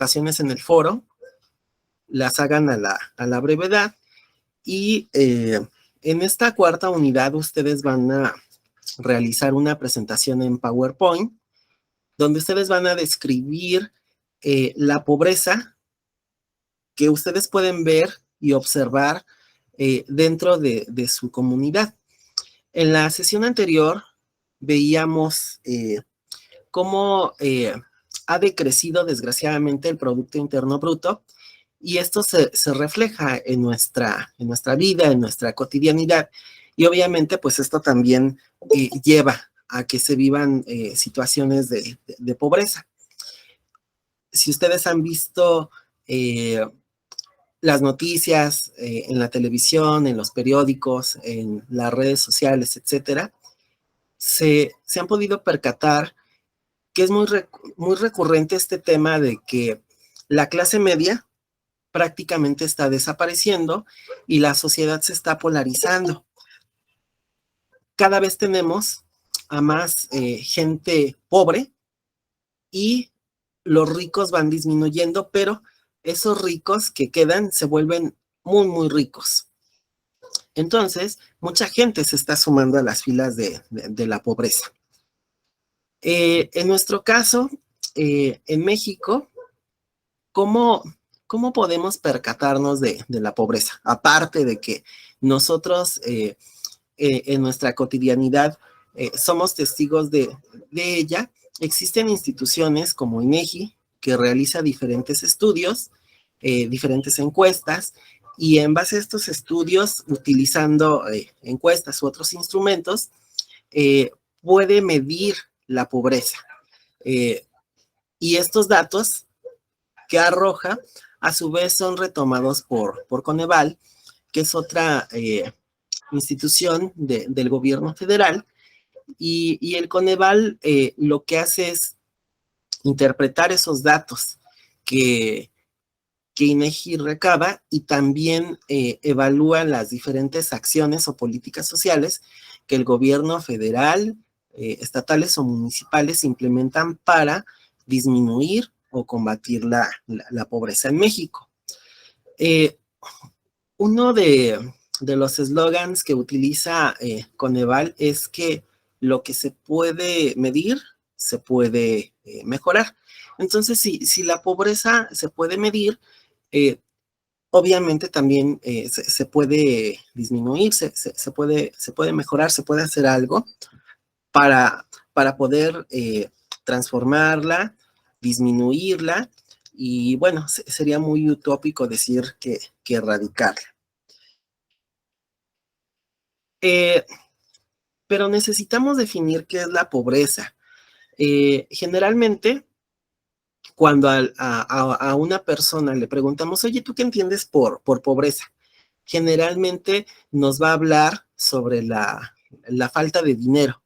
presentaciones en el foro, las hagan a la brevedad, y en esta cuarta unidad ustedes van a realizar una presentación en PowerPoint, donde ustedes van a describir la pobreza que ustedes pueden ver y observar dentro de su comunidad. En la sesión anterior veíamos cómo ha decrecido desgraciadamente el Producto Interno Bruto, y esto se refleja en nuestra vida, en nuestra cotidianidad, y obviamente pues esto también lleva a que se vivan situaciones de pobreza. Si ustedes han visto las noticias en la televisión, en los periódicos, en las redes sociales, etcétera, se han podido percatar que es muy recurrente este tema de que la clase media prácticamente está desapareciendo y la sociedad se está polarizando. Cada vez tenemos a más gente pobre y los ricos van disminuyendo, pero esos ricos que quedan se vuelven muy, muy ricos. Entonces, mucha gente se está sumando a las filas de la pobreza. En nuestro caso, en México, ¿cómo podemos percatarnos de la pobreza? Aparte de que nosotros en nuestra cotidianidad somos testigos de ella, existen instituciones como INEGI que realiza diferentes estudios, diferentes encuestas, y en base a estos estudios, utilizando encuestas u otros instrumentos, puede medir la pobreza. Y estos datos que arroja, a su vez son retomados por Coneval, que es otra institución del gobierno federal, y el Coneval lo que hace es interpretar esos datos que INEGI recaba, y también evalúa las diferentes acciones o políticas sociales que el gobierno federal, estatales o municipales implementan para disminuir o combatir la pobreza en México. Uno de los eslogans que utiliza Coneval es que lo que se puede medir, se puede mejorar. Entonces, si la pobreza se puede medir, obviamente también se puede disminuir, se puede mejorar, se puede hacer algo para poder transformarla, disminuirla, y bueno, sería muy utópico decir que erradicarla. Pero necesitamos definir qué es la pobreza. Generalmente, cuando a una persona le preguntamos, oye, ¿tú qué entiendes por pobreza? Generalmente nos va a hablar sobre la falta de dinero.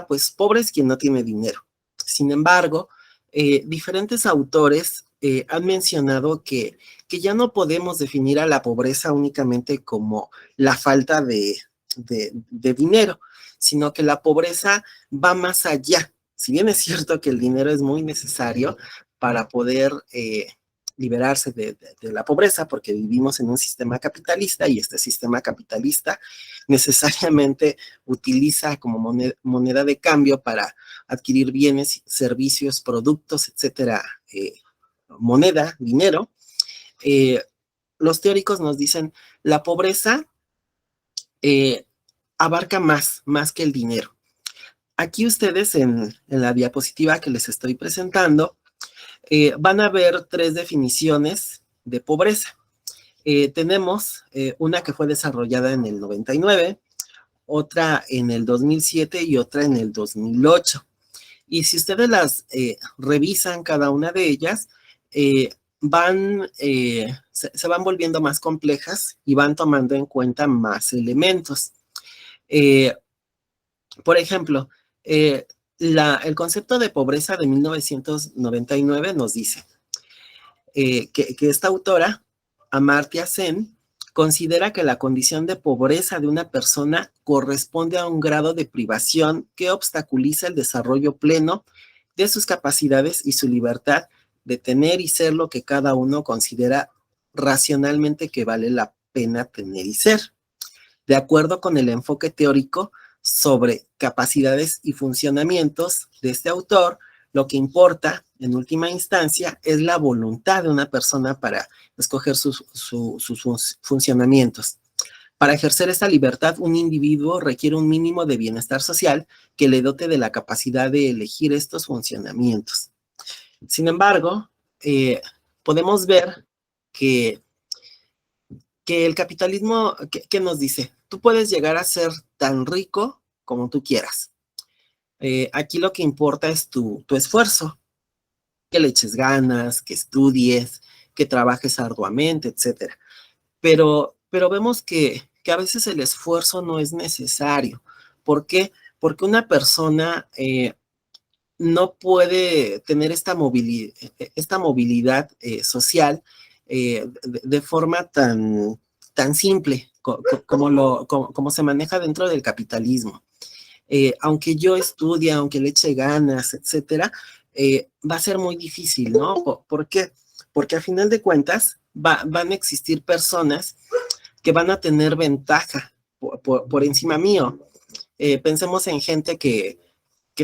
Pues pobre es quien no tiene dinero. Sin embargo, diferentes autores han mencionado que ya no podemos definir a la pobreza únicamente como la falta de dinero, sino que la pobreza va más allá. Si bien es cierto que el dinero es muy necesario para poder liberarse de la pobreza, porque vivimos en un sistema capitalista, y este sistema capitalista necesariamente utiliza como moneda de cambio para adquirir bienes, servicios, productos, etcétera, moneda, dinero. Los teóricos nos dicen, la pobreza abarca más que el dinero. Aquí ustedes en la diapositiva que les estoy presentando, van a ver 3 definiciones de pobreza. Tenemos una que fue desarrollada en el 99, otra en el 2007 y otra en el 2008. Y si ustedes las revisan cada una de ellas, se van volviendo más complejas y van tomando en cuenta más elementos. Por ejemplo, el concepto de pobreza de 1999 nos dice que esta autora, Amartya Sen, considera que la condición de pobreza de una persona corresponde a un grado de privación que obstaculiza el desarrollo pleno de sus capacidades y su libertad de tener y ser lo que cada uno considera racionalmente que vale la pena tener y ser. De acuerdo con el enfoque teórico sobre capacidades y funcionamientos de este autor, lo que importa en última instancia es la voluntad de una persona para escoger sus funcionamientos. Para ejercer esta libertad, un individuo requiere un mínimo de bienestar social que le dote de la capacidad de elegir estos funcionamientos. Sin embargo, podemos ver que el capitalismo, ¿qué nos dice? Tú puedes llegar a ser tan rico como tú quieras. Aquí lo que importa es tu esfuerzo, que le eches ganas, que estudies, que trabajes arduamente, etcétera. Pero vemos que a veces el esfuerzo no es necesario. ¿Por qué? Porque una persona no puede tener esta movilidad social de forma tan simple como se maneja dentro del capitalismo. Aunque yo estudie, aunque le eche ganas, etcétera, va a ser muy difícil, ¿no? ¿Por qué? Porque a final de cuentas van a existir personas que van a tener ventaja por encima mío. Pensemos en gente que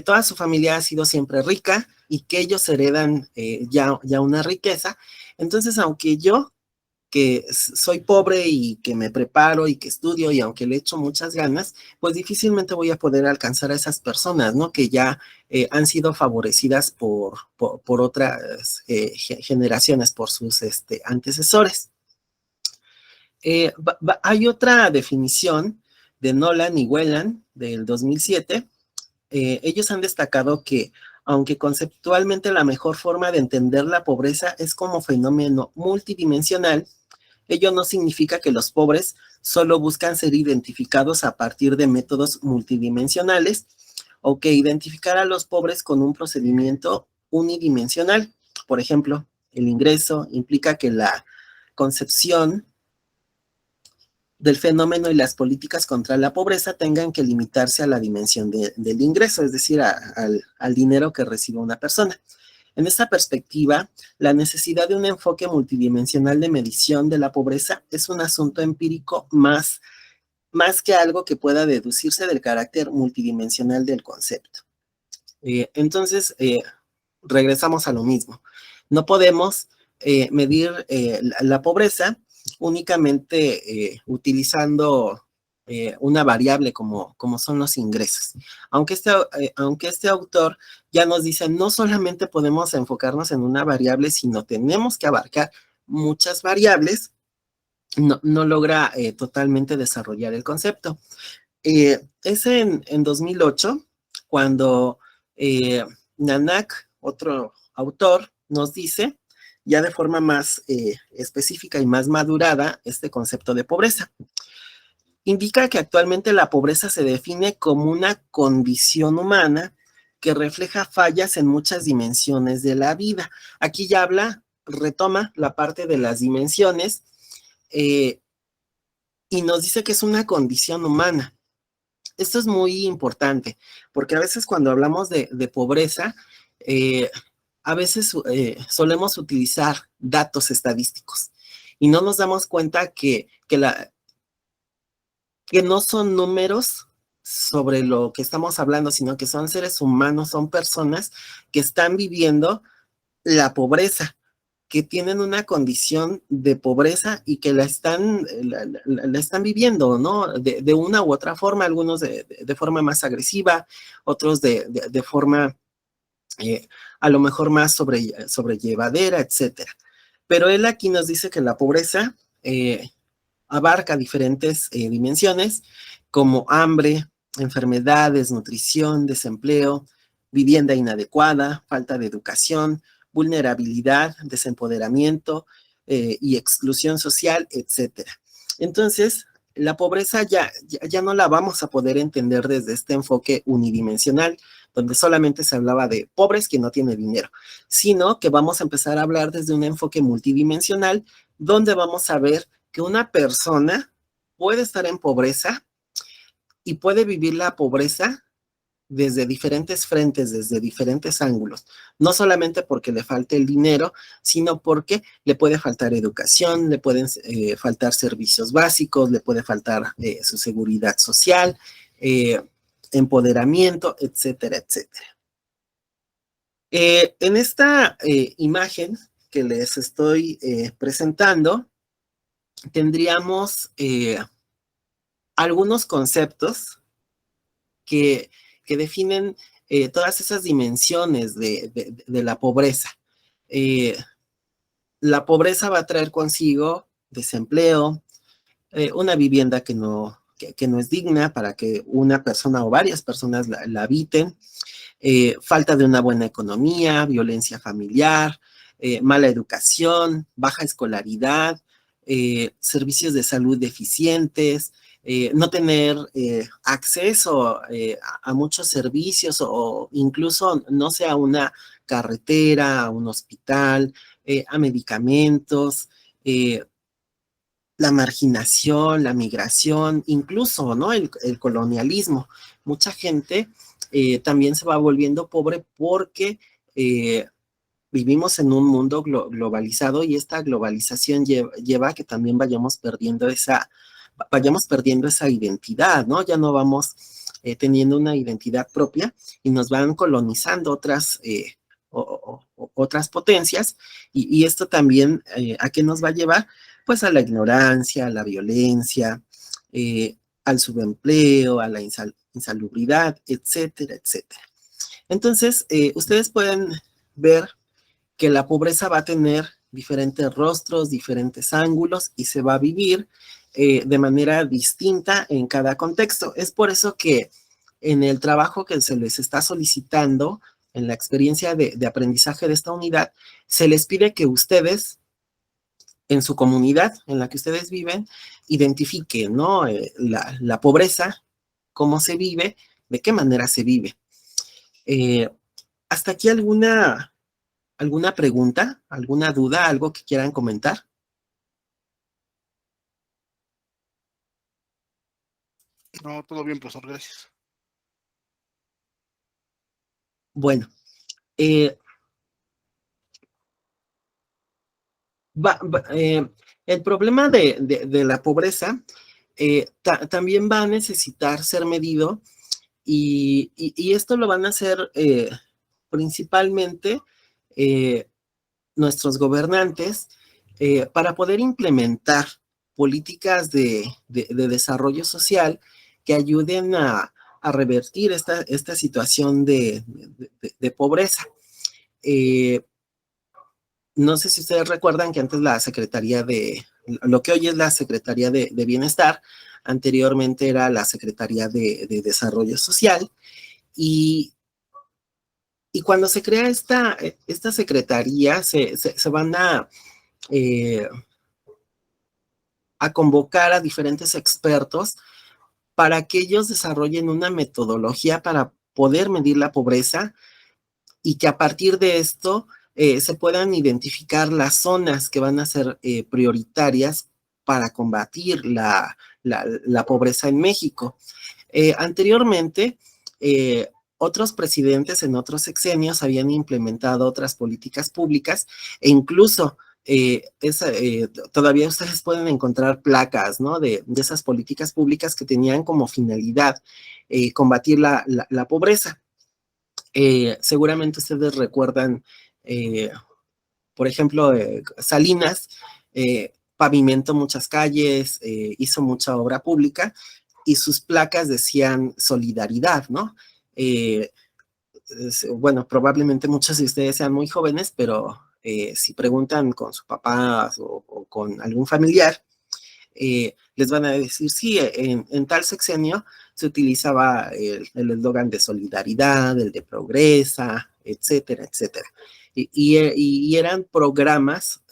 toda su familia ha sido siempre rica y que ellos heredan ya una riqueza. Entonces, aunque yo, que soy pobre y que me preparo y que estudio y aunque le echo muchas ganas, pues difícilmente voy a poder alcanzar a esas personas, ¿no? Que ya han sido favorecidas por otras generaciones, por sus antecesores. Hay otra definición de Nolan y Whelan del 2007. Ellos han destacado que, aunque conceptualmente la mejor forma de entender la pobreza es como fenómeno multidimensional, ello no significa que los pobres solo buscan ser identificados a partir de métodos multidimensionales o que identificar a los pobres con un procedimiento unidimensional. Por ejemplo, el ingreso implica que la concepción del fenómeno y las políticas contra la pobreza tengan que limitarse a la dimensión del ingreso, es decir, al dinero que recibe una persona. En esta perspectiva, la necesidad de un enfoque multidimensional de medición de la pobreza es un asunto empírico más que algo que pueda deducirse del carácter multidimensional del concepto. Entonces, regresamos a lo mismo. No podemos medir la pobreza únicamente utilizando una variable como son los ingresos. Aunque este autor ya nos dice, no solamente podemos enfocarnos en una variable, sino tenemos que abarcar muchas variables, no logra totalmente desarrollar el concepto. Es en 2008 cuando Nanak, otro autor, nos dice ya de forma más específica y más madurada este concepto de pobreza. Indica que actualmente la pobreza se define como una condición humana que refleja fallas en muchas dimensiones de la vida. Aquí ya retoma la parte de las dimensiones y nos dice que es una condición humana. Esto es muy importante, porque a veces cuando hablamos de pobreza, a veces solemos utilizar datos estadísticos y no nos damos cuenta que no son números sobre lo que estamos hablando, sino que son seres humanos, son personas que están viviendo la pobreza, que tienen una condición de pobreza y que la están viviendo, ¿no? De una u otra forma, algunos de forma más agresiva, otros de forma a lo mejor más sobrellevadera, etcétera. Pero él aquí nos dice que la pobreza abarca diferentes dimensiones como hambre, enfermedades, nutrición, desempleo, vivienda inadecuada, falta de educación, vulnerabilidad, desempoderamiento y exclusión social, etcétera. Entonces, la pobreza ya no la vamos a poder entender desde este enfoque unidimensional, donde solamente se hablaba de pobres que no tienen dinero, sino que vamos a empezar a hablar desde un enfoque multidimensional, donde vamos a ver que una persona puede estar en pobreza y puede vivir la pobreza desde diferentes frentes, desde diferentes ángulos, no solamente porque le falte el dinero, sino porque le puede faltar educación, le pueden faltar servicios básicos, le puede faltar su seguridad social, empoderamiento, etcétera, etcétera. En esta imagen que les estoy presentando, tendríamos algunos conceptos que, que definen todas esas dimensiones de la pobreza. La pobreza va a traer consigo desempleo, una vivienda que no es digna para que una persona o varias personas la habiten, falta de una buena economía, violencia familiar, mala educación, baja escolaridad, servicios de salud deficientes, no tener acceso a muchos servicios o incluso no sea una carretera, a un hospital, a medicamentos, la marginación, la migración, incluso, ¿no? El colonialismo. Mucha gente también se va volviendo pobre porque vivimos en un mundo globalizado y esta globalización lleva a que también vayamos perdiendo esa identidad, ¿no? Ya no vamos teniendo una identidad propia y nos van colonizando otras potencias y esto también ¿a qué nos va a llevar? Pues a la ignorancia, a la violencia, al subempleo, a la insalubridad, etcétera, etcétera. Entonces, ustedes pueden ver que la pobreza va a tener diferentes rostros, diferentes ángulos y se va a vivir de manera distinta en cada contexto. Es por eso que en el trabajo que se les está solicitando, en la experiencia de aprendizaje de esta unidad, se les pide que ustedes en su comunidad en la que ustedes viven, identifiquen, ¿no? La pobreza, cómo se vive, de qué manera se vive. ¿Hasta aquí alguna pregunta, alguna duda, algo que quieran comentar? No, todo bien, profesor, gracias. Bueno, el problema de la pobreza también va a necesitar ser medido y esto lo van a hacer principalmente nuestros gobernantes para poder implementar políticas de desarrollo social que ayuden a revertir esta situación de pobreza. No sé si ustedes recuerdan que antes la Secretaría lo que hoy es la Secretaría de Bienestar, anteriormente era la Secretaría de Desarrollo Social, y, y cuando se crea esta secretaría, se van eh, a convocar a diferentes expertos para que ellos desarrollen una metodología para poder medir la pobreza y que a partir de esto se puedan identificar las zonas que van a ser prioritarias para combatir la pobreza en México. Anteriormente, otros presidentes en otros sexenios habían implementado otras políticas públicas e incluso todavía ustedes pueden encontrar placas, ¿no? De esas políticas públicas que tenían como finalidad combatir la pobreza. Seguramente ustedes recuerdan, por ejemplo, Salinas pavimentó muchas calles, hizo mucha obra pública y sus placas decían solidaridad, ¿no? Bueno, probablemente muchos de ustedes sean muy jóvenes, pero si preguntan con su papá o con algún familiar, les van a decir, sí, en tal sexenio se utilizaba el eslogan de solidaridad, el de progresa, etcétera, etcétera. Y eran programas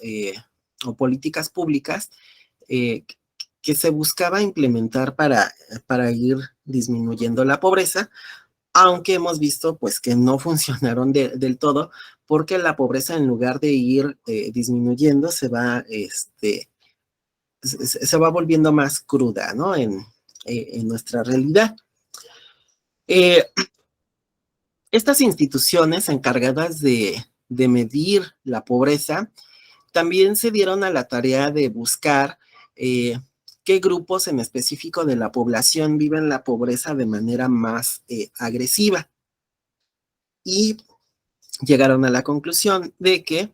o políticas públicas eh, que se buscaba implementar para ir disminuyendo la pobreza, aunque hemos visto pues que no funcionaron del todo, porque la pobreza en lugar de ir disminuyendo se va volviendo más cruda, ¿no? En nuestra realidad. Estas instituciones encargadas de medir la pobreza también se dieron a la tarea de buscar qué grupos en específico de la población viven la pobreza de manera más agresiva. Y llegaron a la conclusión de que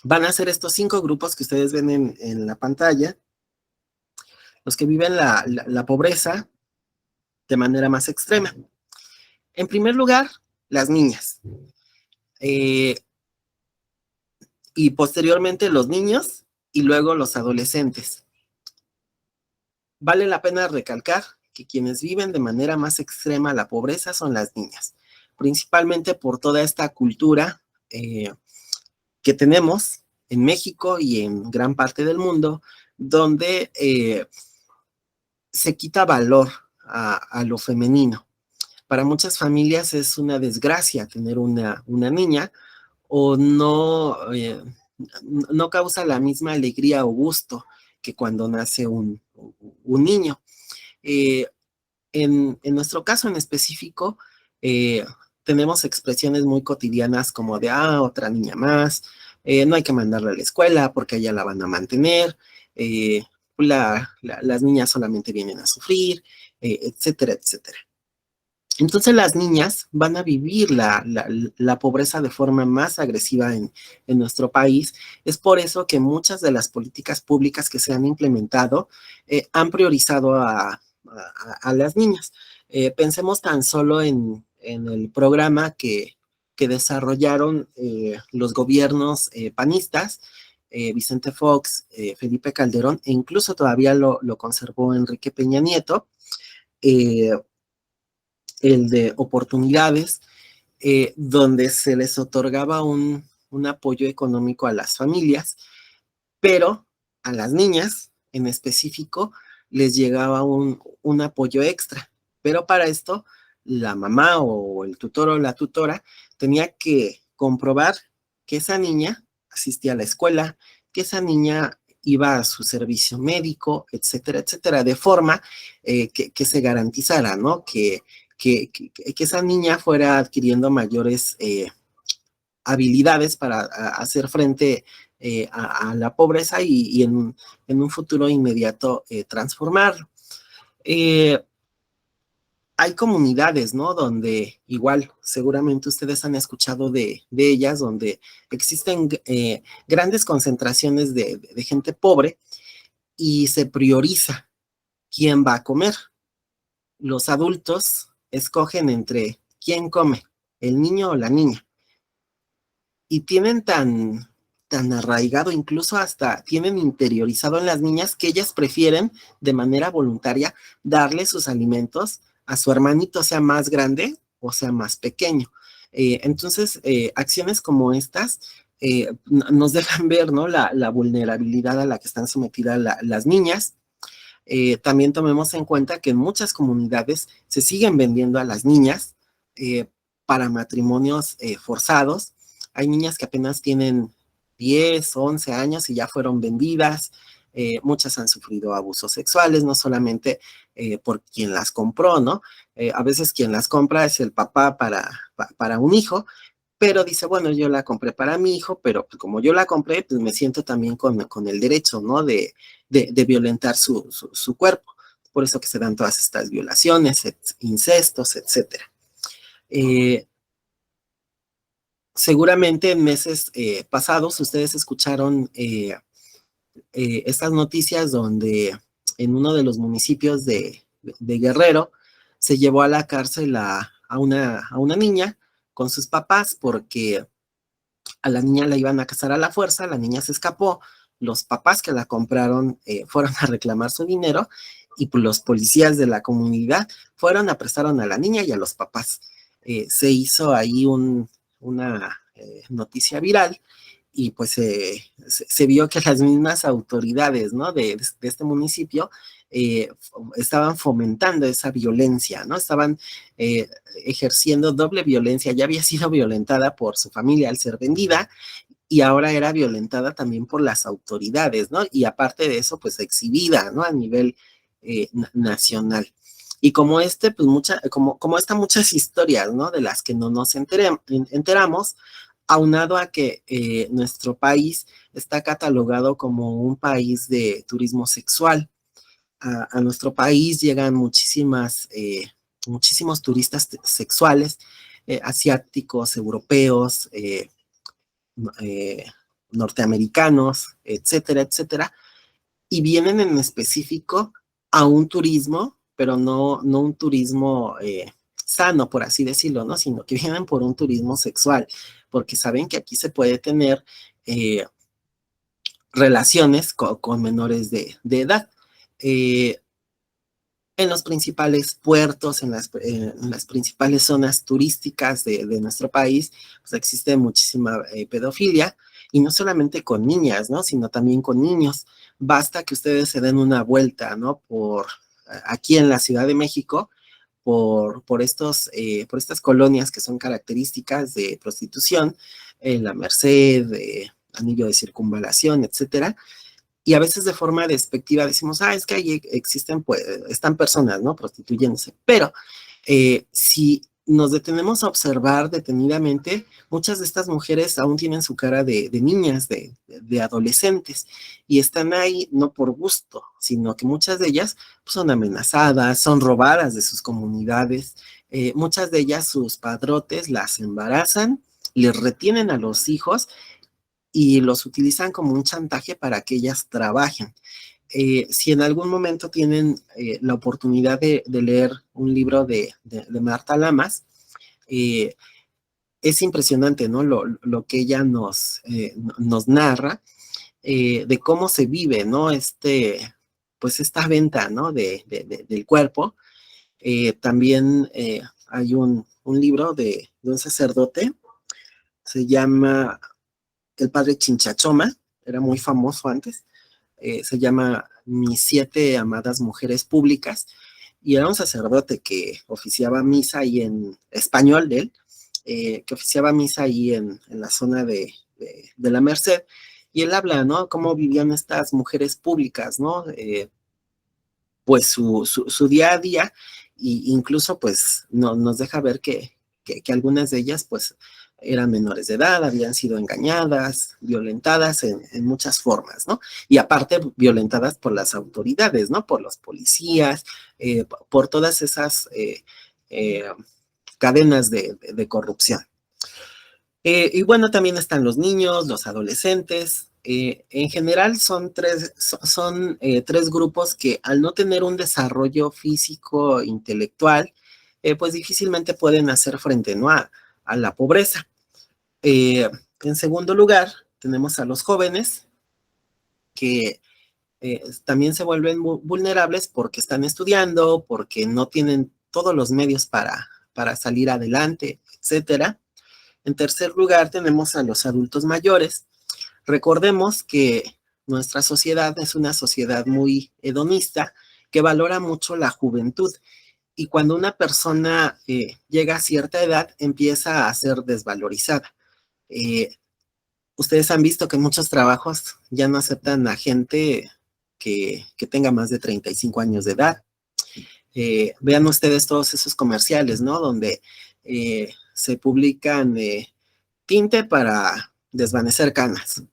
van a ser estos 5 grupos que ustedes ven en la pantalla, los que viven la pobreza de manera más extrema. En primer lugar, las niñas. Y posteriormente los niños y luego los adolescentes. Vale la pena recalcar que quienes viven de manera más extrema la pobreza son las niñas, principalmente por toda esta cultura que tenemos en México y en gran parte del mundo, donde se quita valor a lo femenino. Para muchas familias es una desgracia tener una niña, o no causa la misma alegría o gusto que cuando nace un niño. En nuestro caso en específico, tenemos expresiones muy cotidianas como de, otra niña más, no hay que mandarla a la escuela porque allá la van a mantener, las niñas solamente vienen a sufrir, etcétera, etcétera. Entonces las niñas van a vivir la pobreza de forma más agresiva en nuestro país. Es por eso que muchas de las políticas públicas que se han implementado han priorizado a las niñas. Pensemos tan solo en el programa que desarrollaron los gobiernos panistas, Vicente Fox, Felipe Calderón, e incluso todavía lo conservó Enrique Peña Nieto, el de oportunidades, donde se les otorgaba un apoyo económico a las familias, pero a las niñas en específico les llegaba un apoyo extra. Pero para esto, la mamá o el tutor o la tutora tenía que comprobar que esa niña asistía a la escuela, que esa niña iba a su servicio médico, etcétera, etcétera, de forma que se garantizara, ¿no? Que esa niña fuera adquiriendo mayores habilidades para hacer frente a la pobreza y en un futuro inmediato transformarlo. Hay comunidades, ¿no? Donde igual, seguramente ustedes han escuchado de ellas, donde existen grandes concentraciones de gente pobre y se prioriza quién va a comer. Los adultos escogen entre quién come, el niño o la niña. Y tienen tan arraigado, incluso hasta tienen interiorizado en las niñas que ellas prefieren de manera voluntaria darle sus alimentos a su hermanito, sea más grande o sea más pequeño. Entonces, acciones como estas nos dejan ver, ¿no? La vulnerabilidad a la que están sometidas las niñas. También tomemos en cuenta que en muchas comunidades se siguen vendiendo a las niñas para matrimonios forzados. Hay niñas que apenas tienen 10, 11 años y ya fueron vendidas. Muchas han sufrido abusos sexuales, no solamente por quien las compró, ¿no? A veces quien las compra es el papá para un hijo, pero dice, bueno, yo la compré para mi hijo, pero pues, como yo la compré, pues me siento también con el derecho, ¿no? De violentar su cuerpo. Por eso que se dan todas estas violaciones, incestos, etcétera. Seguramente en meses pasados ustedes escucharon estas noticias donde en uno de los municipios de Guerrero se llevó a la cárcel a una niña con sus papás porque a la niña la iban a casar a la fuerza, la niña se escapó, los papás que la compraron fueron a reclamar su dinero y pues, los policías de la comunidad fueron, apresaron a la niña y a los papás. Se hizo ahí una noticia viral y pues se vio que las mismas autoridades, ¿no? de este municipio estaban fomentando esa violencia, ¿no? Estaban ejerciendo doble violencia. Ya había sido violentada por su familia al ser vendida y ahora era violentada también por las autoridades, ¿no? Y aparte de eso, pues exhibida, ¿no? A nivel nacional. Y como pues como muchas historias, ¿no? De las que no nos enteramos, aunado a que nuestro país está catalogado como un país de turismo sexual. A nuestro país llegan muchísimos turistas sexuales, asiáticos, europeos, eh, norteamericanos, etcétera, etcétera, y vienen en específico a un turismo, pero no un turismo sano, por así decirlo, ¿no? Sino que vienen por un turismo sexual, porque saben que aquí se puede tener relaciones con menores de edad. Eh, en los principales puertos, en las principales zonas turísticas de nuestro país, pues existe muchísima pedofilia, y no solamente con niñas, ¿no? Sino también con niños. Basta que ustedes se den una vuelta, ¿no? Aquí en la Ciudad de México, por estas colonias que son características de prostitución, La Merced, Anillo de Circunvalación, etcétera, y a veces de forma despectiva decimos, es que ahí existen, pues, están personas, ¿no? Prostituyéndose. Pero si nos detenemos a observar detenidamente, muchas de estas mujeres aún tienen su cara de niñas, de adolescentes, y están ahí no por gusto, sino que muchas de ellas pues, son amenazadas, son robadas de sus comunidades, muchas de ellas sus padrotes las embarazan, les retienen a los hijos y los utilizan como un chantaje para que ellas trabajen. Si en algún momento tienen la oportunidad de leer un libro de Marta Lamas, eh, es impresionante, ¿no? Lo que ella nos narra de cómo se vive, ¿no? Pues esta venta, ¿no? Del cuerpo. También hay un libro de un sacerdote, se llama El Padre Chinchachoma, era muy famoso antes, se llama Mis 7 amadas mujeres públicas, y era un sacerdote que oficiaba misa ahí en español de él, que oficiaba misa ahí en la zona de la Merced, y él habla, ¿no? Cómo vivían estas mujeres públicas, ¿no? Pues su día a día, e incluso pues nos deja ver que algunas de ellas pues eran menores de edad, habían sido engañadas, violentadas en muchas formas, ¿no? Y aparte violentadas por las autoridades, ¿no? Por los policías, por todas esas eh, cadenas de corrupción. Y bueno, también están los niños, los adolescentes. En general son tres grupos que al no tener un desarrollo físico, intelectual, pues difícilmente pueden hacer frente, ¿no? A la pobreza. En segundo lugar, tenemos a los jóvenes que también se vuelven vulnerables porque están estudiando, porque no tienen todos los medios para salir adelante, etcétera. En tercer lugar, tenemos a los adultos mayores. Recordemos que nuestra sociedad es una sociedad muy hedonista que valora mucho la juventud. Y cuando una persona llega a cierta edad, empieza a ser desvalorizada. Eh, Ustedes han visto que muchos trabajos ya no aceptan a gente que tenga más de 35 años de edad. Vean ustedes todos esos comerciales, ¿no? Donde se publican tinte para desvanecer canas,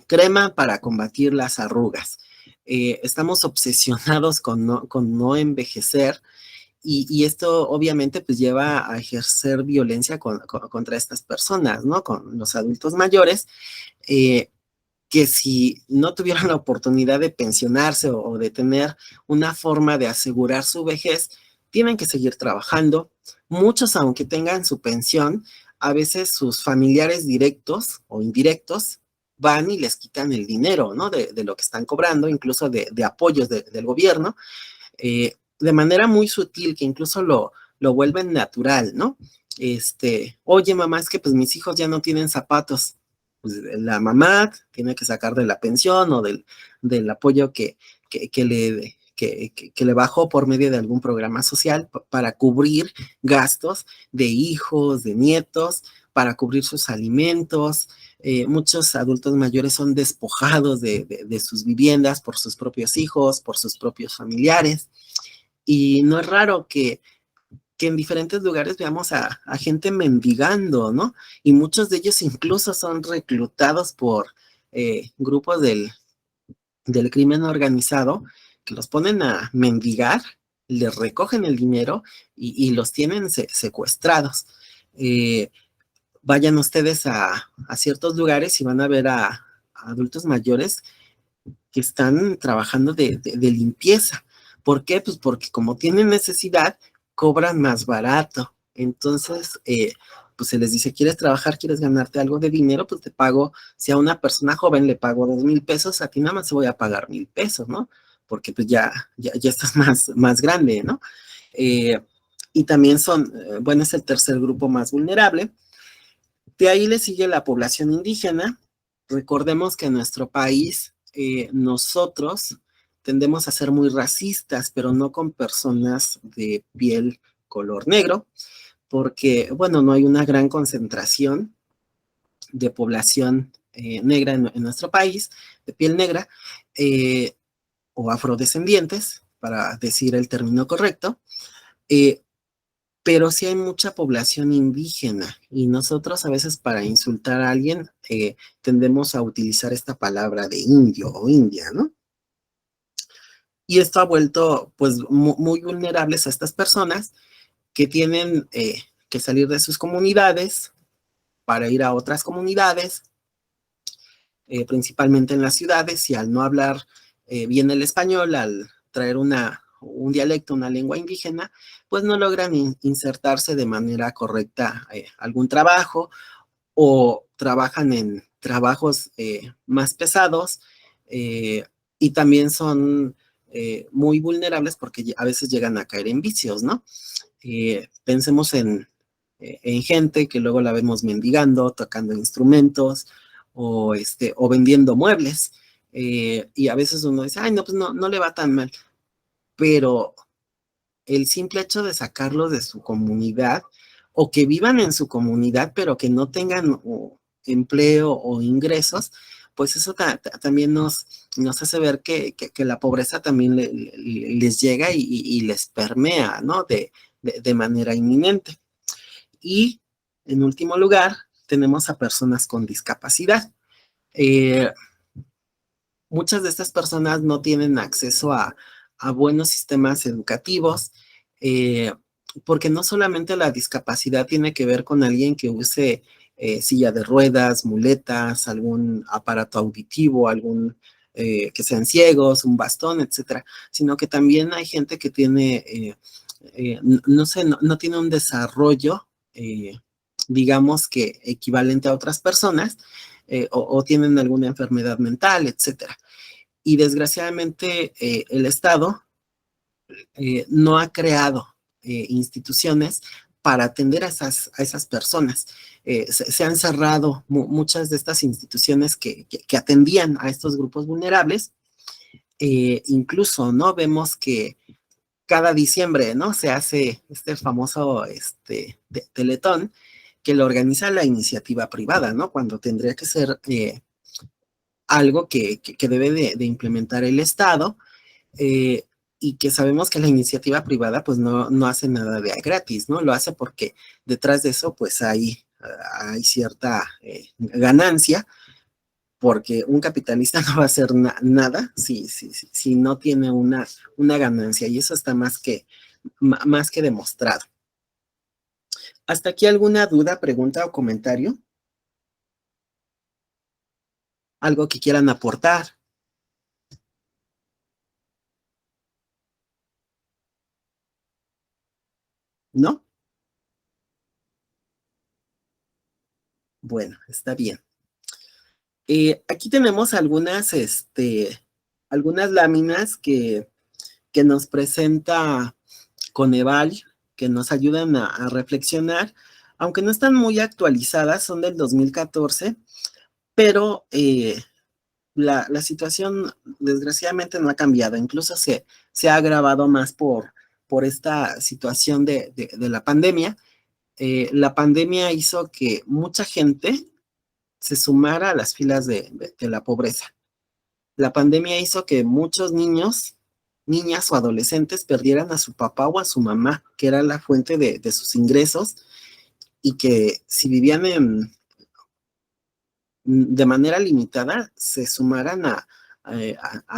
crema para combatir las arrugas. Estamos obsesionados con no envejecer, y esto obviamente pues lleva a ejercer violencia contra estas personas, ¿no? Con los adultos mayores, eh, que si no tuvieran la oportunidad de pensionarse o de tener una forma de asegurar su vejez, tienen que seguir trabajando. Muchos, aunque tengan su pensión, a veces sus familiares directos o indirectos van y les quitan el dinero, ¿no? De lo que están cobrando, incluso de apoyos del gobierno, de manera muy sutil, que incluso lo vuelven natural, ¿no? Oye, mamá, es que pues mis hijos ya no tienen zapatos. Pues la mamá tiene que sacar de la pensión o del apoyo que le bajó por medio de algún programa social para cubrir gastos de hijos, de nietos, para cubrir sus alimentos. Muchos adultos mayores son despojados de sus viviendas por sus propios hijos, por sus propios familiares. Y no es raro que en diferentes lugares veamos a gente mendigando, ¿no? Y muchos de ellos incluso son reclutados por grupos del crimen organizado que los ponen a mendigar, les recogen el dinero y los tienen secuestrados. Eh, Vayan ustedes a ciertos lugares y van a ver a adultos mayores que están trabajando de limpieza. ¿Por qué? Pues porque como tienen necesidad, cobran más barato. Entonces, pues se les dice, ¿quieres trabajar? ¿Quieres ganarte algo de dinero? Pues te pago, si a una persona joven le pago 2,000 pesos, a ti nada más se voy a pagar 1,000 pesos, ¿no? Porque pues ya estás más grande, ¿no? Eh, y también bueno, es el tercer grupo más vulnerable. De ahí le sigue la población indígena. Recordemos que en nuestro país nosotros tendemos a ser muy racistas, pero no con personas de piel color negro, porque, bueno, no hay una gran concentración de población negra en nuestro país, de piel negra, eh, o afrodescendientes, para decir el término correcto, eh, pero sí hay mucha población indígena y nosotros a veces para insultar a alguien tendemos a utilizar esta palabra de indio o india, ¿no? Y esto ha vuelto pues muy vulnerables a estas personas que tienen que salir de sus comunidades para ir a otras comunidades, principalmente en las ciudades, y al no hablar bien el español, al traer un dialecto, una lengua indígena, pues no logran insertarse de manera correcta algún trabajo o trabajan en trabajos más pesados y también son muy vulnerables porque a veces llegan a caer en vicios, ¿no? Pensemos en gente que luego la vemos mendigando, tocando instrumentos o vendiendo muebles. Y a veces uno dice, ay, no, pues no le va tan mal. Pero el simple hecho de sacarlos de su comunidad o que vivan en su comunidad, pero que no tengan empleo o ingresos, pues eso también nos hace ver que la pobreza también les llega y les permea, ¿no? De manera inminente. Y en último lugar, tenemos a personas con discapacidad. Eh, Muchas de estas personas no tienen acceso a buenos sistemas educativos, eh, porque no solamente la discapacidad tiene que ver con alguien que use silla de ruedas, muletas, algún aparato auditivo, que sean ciegos, un bastón, etcétera, sino que también hay gente que tiene, no sé, no tiene un desarrollo, digamos que equivalente a otras personas, o tienen alguna enfermedad mental, etcétera. Y desgraciadamente el Estado no ha creado instituciones para atender a esas personas. Se han cerrado muchas de estas instituciones que atendían a estos grupos vulnerables. Incluso, ¿no? Vemos que cada diciembre, ¿no? Se hace este famoso teletón que lo organiza la iniciativa privada, ¿no? Cuando tendría que ser algo que debe de implementar el Estado, eh, y que sabemos que la iniciativa privada pues no hace nada de gratis, ¿no? Lo hace porque detrás de eso pues hay cierta ganancia, porque un capitalista no va a hacer nada si no tiene una ganancia, y eso está más que demostrado. ¿Hasta aquí alguna duda, pregunta o comentario? ¿Algo que quieran aportar? ¿No? Bueno, está bien. Aquí tenemos algunas láminas que nos presenta Coneval, que nos ayudan a reflexionar, aunque no están muy actualizadas, son del 2014, pero la situación desgraciadamente no ha cambiado, incluso se ha agravado más por esta situación de la pandemia. La pandemia hizo que mucha gente se sumara a las filas de la pobreza. La pandemia hizo que muchos niños niñas o adolescentes perdieran a su papá o a su mamá, que era la fuente de sus ingresos, y que si vivían de manera limitada, se sumaran a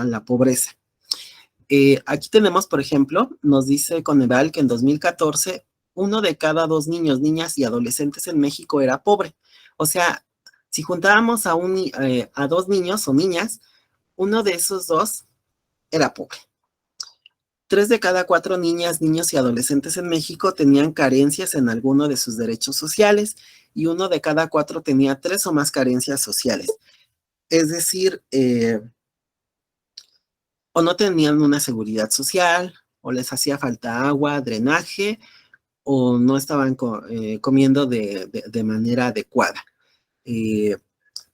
la pobreza. Aquí tenemos, por ejemplo, nos dice Coneval que en 2014, 1 de cada 2 niños, niñas y adolescentes en México era pobre. O sea, si juntábamos a 2 niños o niñas, uno de esos 2 era pobre. 3 de cada 4 niñas, niños y adolescentes en México tenían carencias en alguno de sus derechos sociales y 1 de cada 4 tenía 3 o más carencias sociales. Es decir, o no tenían una seguridad social, o les hacía falta agua, drenaje, o no estaban comiendo de manera adecuada.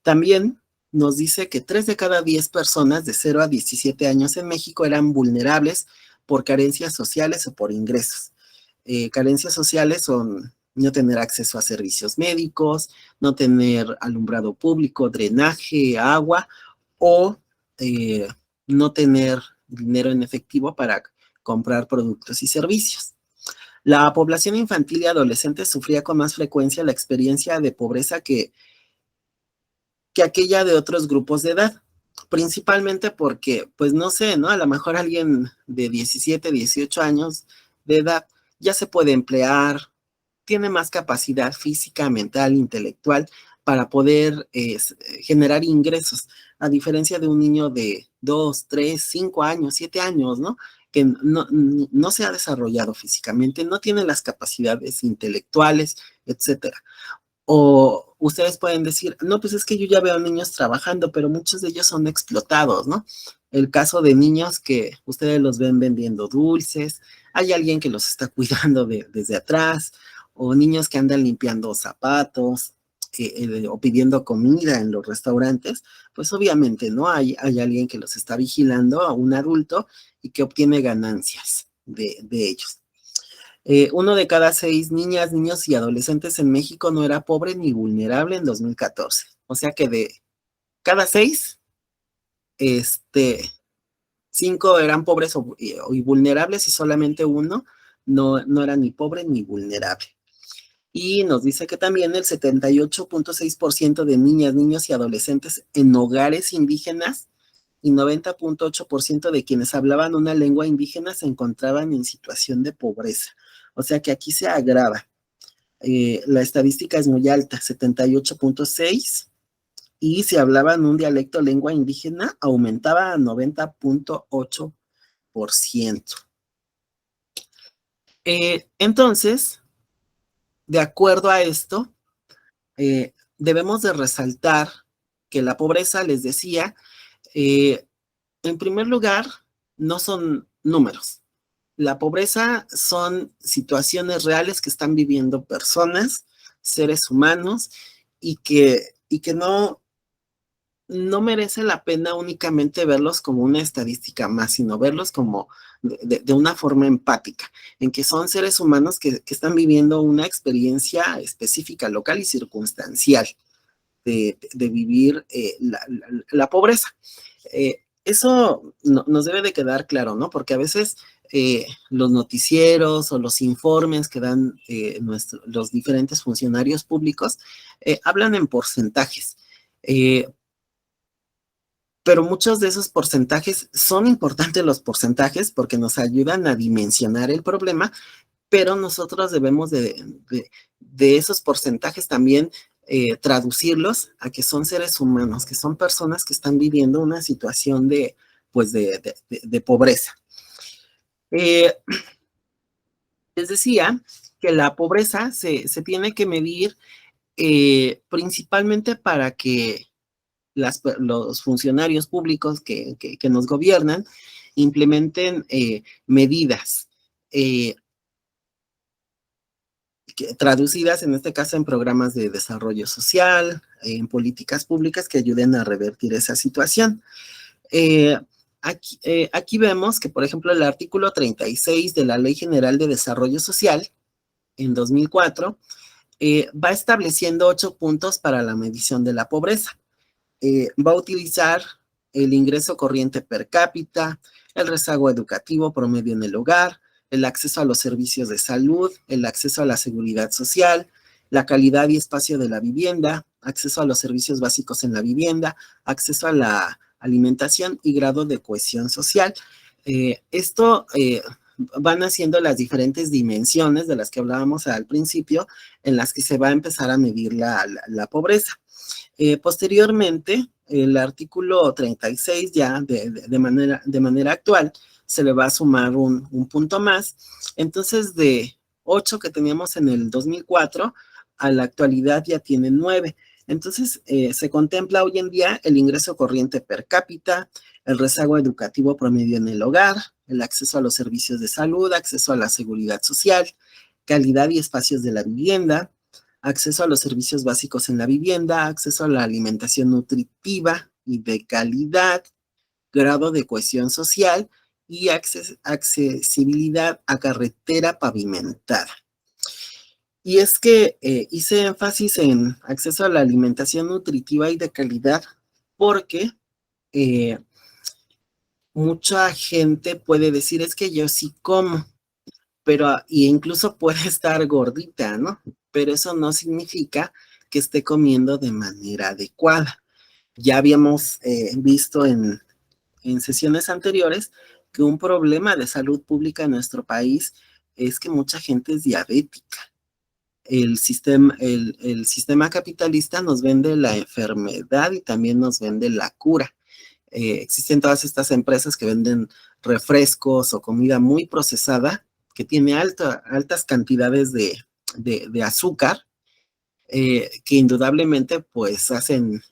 También nos dice que 3 de cada 10 personas de 0 a 17 años en México eran vulnerables por carencias sociales o por ingresos. Carencias sociales son no tener acceso a servicios médicos, no tener alumbrado público, drenaje, agua, o no tener dinero en efectivo para comprar productos y servicios. La población infantil y adolescente sufría con más frecuencia la experiencia de pobreza que aquella de otros grupos de edad, principalmente porque, pues no sé, ¿no? A lo mejor alguien de 17, 18 años de edad ya se puede emplear, tiene más capacidad física, mental, intelectual para poder generar ingresos, a diferencia de un niño de 2, 3, 5 años, 7 años, ¿no? Que no se ha desarrollado físicamente, no tiene las capacidades intelectuales, etcétera. O ustedes pueden decir, no, pues es que yo ya veo niños trabajando, pero muchos de ellos son explotados, ¿no? El caso de niños que ustedes los ven vendiendo dulces, hay alguien que los está cuidando desde atrás, o niños que andan limpiando zapatos, o pidiendo comida en los restaurantes, pues obviamente, ¿no? Hay alguien que los está vigilando, a un adulto, y que obtiene ganancias de ellos. 1 de cada 6 niñas, niños y adolescentes en México no era pobre ni vulnerable en 2014. O sea que de cada 6, 5 eran pobres y vulnerables y solamente uno no era ni pobre ni vulnerable. Y nos dice que también el 78.6% de niñas, niños y adolescentes en hogares indígenas y 90.8% de quienes hablaban una lengua indígena se encontraban en situación de pobreza. O sea que aquí se agrava. La estadística es muy alta, 78.6, y si hablaban un dialecto lengua indígena, aumentaba a 90.8%. Entonces, de acuerdo a esto, debemos de resaltar que la pobreza, les decía, en primer lugar, no son números. La pobreza son situaciones reales que están viviendo personas, seres humanos, y que no merece la pena únicamente verlos como una estadística más, sino verlos como de una forma empática, en que son seres humanos que están viviendo una experiencia específica, local y circunstancial de vivir la pobreza. Eso nos debe de quedar claro, ¿no? Porque a veces los noticieros o los informes que dan los diferentes funcionarios públicos hablan en porcentajes. Pero muchos de esos porcentajes, son importantes los porcentajes porque nos ayudan a dimensionar el problema, pero nosotros debemos de esos porcentajes también traducirlos a que son seres humanos, que son personas que están viviendo una situación pues de pobreza. Les decía que la pobreza se tiene que medir principalmente para que los funcionarios públicos que nos gobiernan implementen medidas traducidas en este caso en programas de desarrollo social, en políticas públicas que ayuden a revertir esa situación. Aquí vemos que, por ejemplo, el artículo 36 de la Ley General de Desarrollo Social, en 2004, va estableciendo 8 puntos para la medición de la pobreza. Va a utilizar el ingreso corriente per cápita, el rezago educativo promedio en el hogar, el acceso a los servicios de salud, el acceso a la seguridad social, la calidad y espacio de la vivienda, acceso a los servicios básicos en la vivienda, acceso a la alimentación y grado de cohesión social. Esto van haciendo las diferentes dimensiones de las que hablábamos al principio, en las que se va a empezar a medir la pobreza. Posteriormente, el artículo 36 ya de manera actual, se le va a sumar un punto más. Entonces, de 8 que teníamos en el 2004, a la actualidad ya tienen 9. Entonces, se contempla hoy en día el ingreso corriente per cápita, el rezago educativo promedio en el hogar, el acceso a los servicios de salud, acceso a la seguridad social, calidad y espacios de la vivienda, acceso a los servicios básicos en la vivienda, acceso a la alimentación nutritiva y de calidad, grado de cohesión social y accesibilidad a carretera pavimentada. Y es que hice énfasis en acceso a la alimentación nutritiva y de calidad porque mucha gente puede decir, es que yo sí como, pero y incluso puede estar gordita, ¿no? Pero eso no significa que esté comiendo de manera adecuada. Ya habíamos visto en sesiones anteriores que un problema de salud pública en nuestro país es que mucha gente es diabética. El sistema capitalista nos vende la enfermedad y también nos vende la cura. Existen todas estas empresas que venden refrescos o comida muy procesada que tiene altas cantidades de azúcar, que indudablemente pues hacen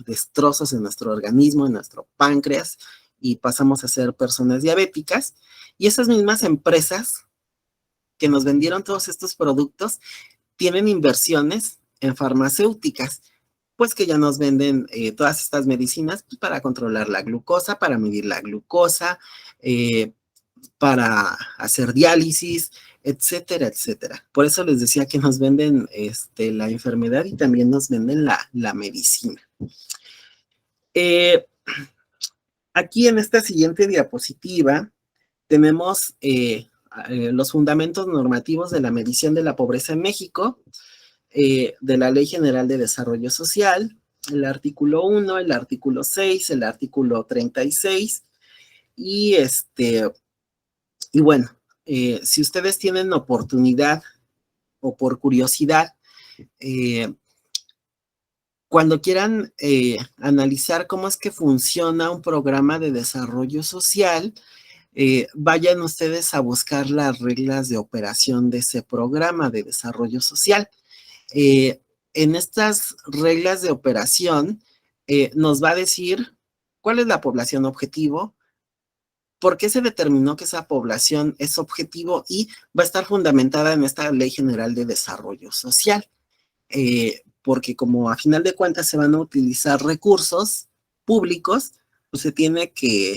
destrozos en nuestro organismo, en nuestro páncreas, y pasamos a ser personas diabéticas. Y esas mismas empresas que nos vendieron todos estos productos tienen inversiones en farmacéuticas, pues que ya nos venden todas estas medicinas pues, para controlar la glucosa, para medir la glucosa, para hacer diálisis, etcétera, etcétera. Por eso les decía que nos venden la enfermedad y también nos venden la medicina. Aquí en esta siguiente diapositiva tenemos los fundamentos normativos de la medición de la pobreza en México, de la Ley General de Desarrollo Social, el artículo 1, el artículo 6, el artículo 36, y bueno, si ustedes tienen oportunidad o por curiosidad, cuando quieran analizar cómo es que funciona un programa de desarrollo social, vayan ustedes a buscar las reglas de operación de ese programa de desarrollo social. En estas reglas de operación nos va a decir cuál es la población objetivo, por qué se determinó que esa población es objetivo y va a estar fundamentada en esta Ley General de Desarrollo Social. Porque como a final de cuentas se van a utilizar recursos públicos, pues se tiene que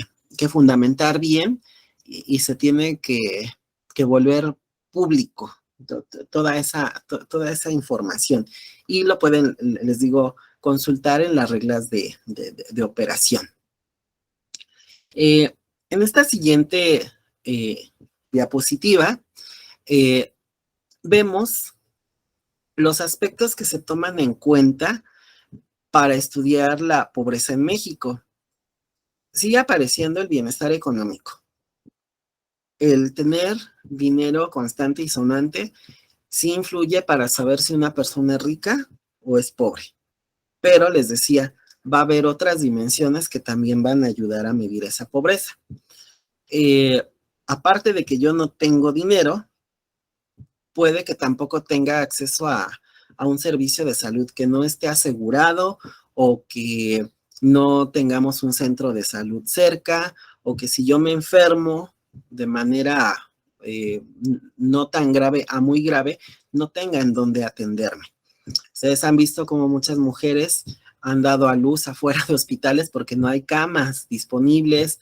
fundamentar bien y se tiene que volver público toda esa información. Y lo pueden, les digo, consultar en las reglas de operación. En esta siguiente diapositiva, vemos los aspectos que se toman en cuenta para estudiar la pobreza en México. Sigue apareciendo el bienestar económico. El tener dinero constante y sonante sí influye para saber si una persona es rica o es pobre. Pero les decía, va a haber otras dimensiones que también van a ayudar a medir esa pobreza. Aparte de que yo no tengo dinero, puede que tampoco tenga acceso a un servicio de salud que no esté asegurado o que no tengamos un centro de salud cerca o que si yo me enfermo de manera no tan grave a muy grave, no tenga en dónde atenderme. Ustedes han visto cómo muchas mujeres han dado a luz afuera de hospitales porque no hay camas disponibles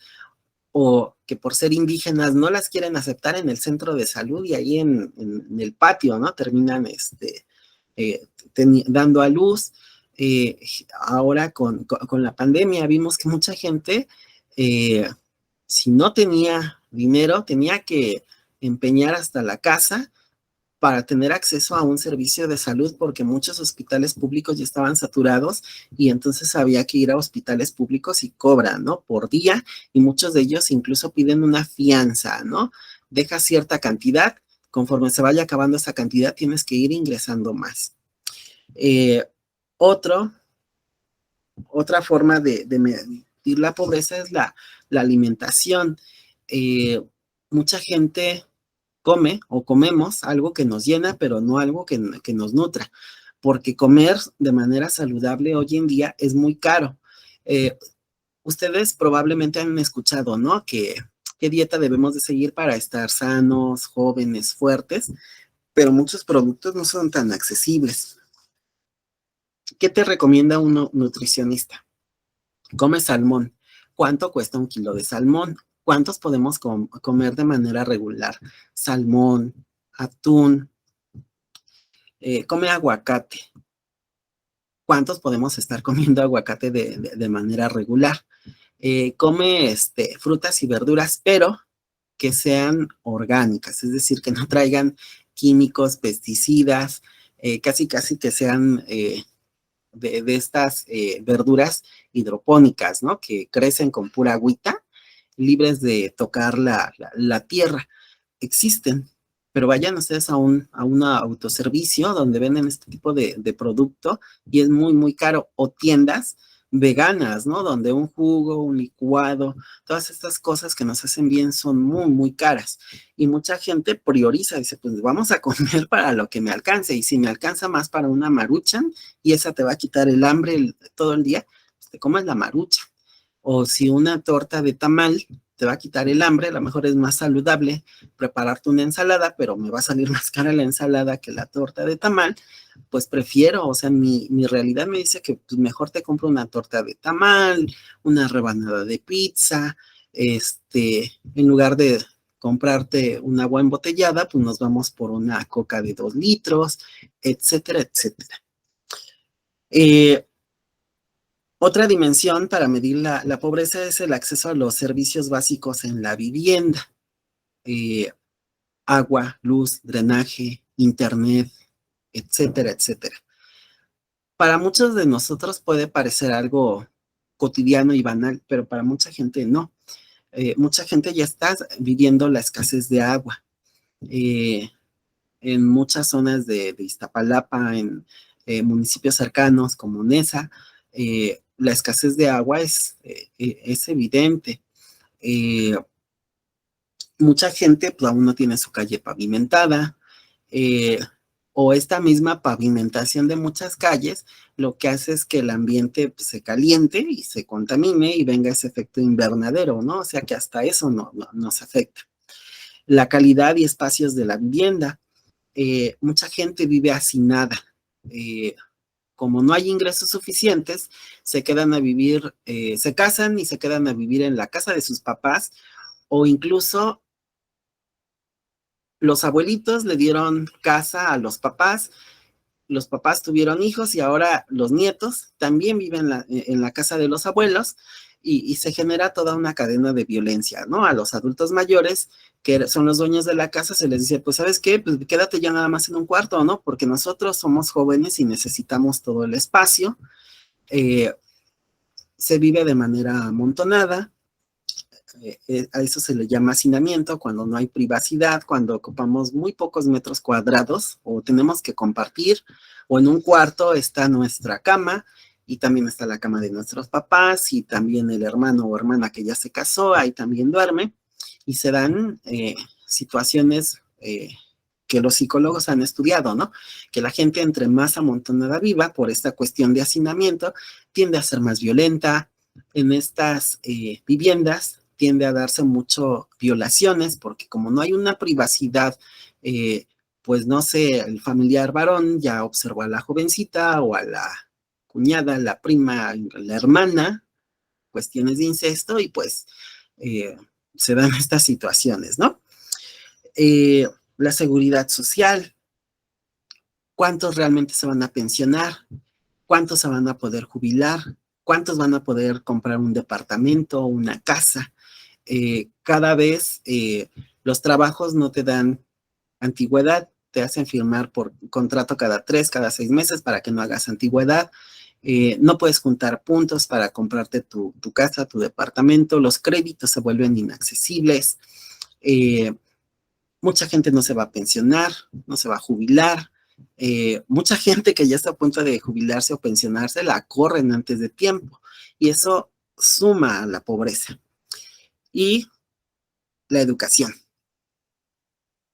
o que por ser indígenas no las quieren aceptar en el centro de salud y ahí en el patio, ¿no? Terminan dando a luz. Ahora con la pandemia vimos que mucha gente Si no tenía dinero, tenía que empeñar hasta la casa para tener acceso a un servicio de salud, porque muchos hospitales públicos ya estaban saturados y entonces había que ir a hospitales públicos y cobran, ¿no? Por día, y muchos de ellos incluso piden una fianza, ¿no? Deja cierta cantidad, conforme se vaya acabando esa cantidad, tienes que ir ingresando más. Eh, otro, otra forma de medir la pobreza es la alimentación. Eh, Mucha gente come o comemos algo que nos llena, pero no algo que nos nutra, porque comer de manera saludable hoy en día es muy caro. Eh, Ustedes probablemente han escuchado, ¿no? ¿Qué dieta debemos de seguir para estar sanos, jóvenes, fuertes? Pero muchos productos no son tan accesibles. ¿Qué te recomienda un nutricionista? Come salmón. ¿Cuánto cuesta un kilo de salmón? ¿Cuántos podemos comer de manera regular? Salmón, atún, come aguacate. ¿Cuántos podemos estar comiendo aguacate de manera regular? Come frutas y verduras, pero que sean orgánicas, es decir, que no traigan químicos, pesticidas, casi que sean de estas verduras hidropónicas, ¿no? Que crecen con pura agüita, libres de tocar la tierra. Existen, pero vayan ustedes a un autoservicio donde venden este tipo de producto y es muy, muy caro, o tiendas veganas, ¿no? Donde un jugo, un licuado, todas estas cosas que nos hacen bien son muy, muy caras. Y mucha gente prioriza, dice, pues vamos a comer para lo que me alcance, y si me alcanza más para una maruchan y esa te va a quitar el hambre todo el día, pues te comes la marucha. O si una torta de tamal te va a quitar el hambre, a lo mejor es más saludable prepararte una ensalada, pero me va a salir más cara la ensalada que la torta de tamal, pues prefiero, o sea, mi realidad me dice que pues, mejor te compro una torta de tamal, una rebanada de pizza, en lugar de comprarte una agua embotellada, pues nos vamos por una coca de 2 litros, etcétera, etcétera. Eh, Otra dimensión para medir la pobreza es el acceso a los servicios básicos en la vivienda. Eh, Agua, luz, drenaje, internet, etcétera, etcétera. Para muchos de nosotros puede parecer algo cotidiano y banal, pero para mucha gente no. Mucha gente ya está viviendo la escasez de agua. Eh, en muchas zonas de Iztapalapa, en municipios cercanos como Nesa, la escasez de agua es evidente. Eh, Mucha gente pues, aún no tiene su calle pavimentada, eh, o esta misma pavimentación de muchas calles lo que hace es que el ambiente pues, se caliente y se contamine y venga ese efecto invernadero, ¿no? O sea que hasta eso nos afecta. La calidad y espacios de la vivienda. Mucha gente vive hacinada. Como no hay ingresos suficientes, se quedan a vivir, se casan y se quedan a vivir en la casa de sus papás, o incluso los abuelitos le dieron casa a los papás tuvieron hijos y ahora los nietos también viven en la casa de los abuelos, y se genera toda una cadena de violencia, ¿no? A los adultos mayores, que son los dueños de la casa, se les dice, pues, ¿sabes qué? Pues quédate ya nada más en un cuarto, ¿no? Porque nosotros somos jóvenes y necesitamos todo el espacio. Eh, Se vive de manera amontonada. A eso se le llama hacinamiento, cuando no hay privacidad, cuando ocupamos muy pocos metros cuadrados o tenemos que compartir, o en un cuarto está nuestra cama y también está la cama de nuestros papás, y también el hermano o hermana que ya se casó, ahí también duerme, y se dan situaciones que los psicólogos han estudiado, ¿no? Que la gente entre más amontonada viva por esta cuestión de hacinamiento, tiende a ser más violenta. En estas viviendas tiende a darse mucho violaciones, porque como no hay una privacidad, pues no sé, el familiar varón ya observó a la jovencita o a la cuñada, la prima, la hermana, cuestiones de incesto, y pues eh, se dan estas situaciones, ¿no? La seguridad social, cuántos realmente se van a pensionar, cuántos se van a poder jubilar, cuántos van a poder comprar un departamento o una casa. cada vez los trabajos no te dan antigüedad, te hacen firmar por contrato cada 3, cada 6 meses para que no hagas antigüedad. No puedes juntar puntos para comprarte tu casa, tu departamento, los créditos se vuelven inaccesibles, mucha gente no se va a pensionar, no se va a jubilar, mucha gente que ya está a punto de jubilarse o pensionarse la corren antes de tiempo y eso suma a la pobreza. Y la educación.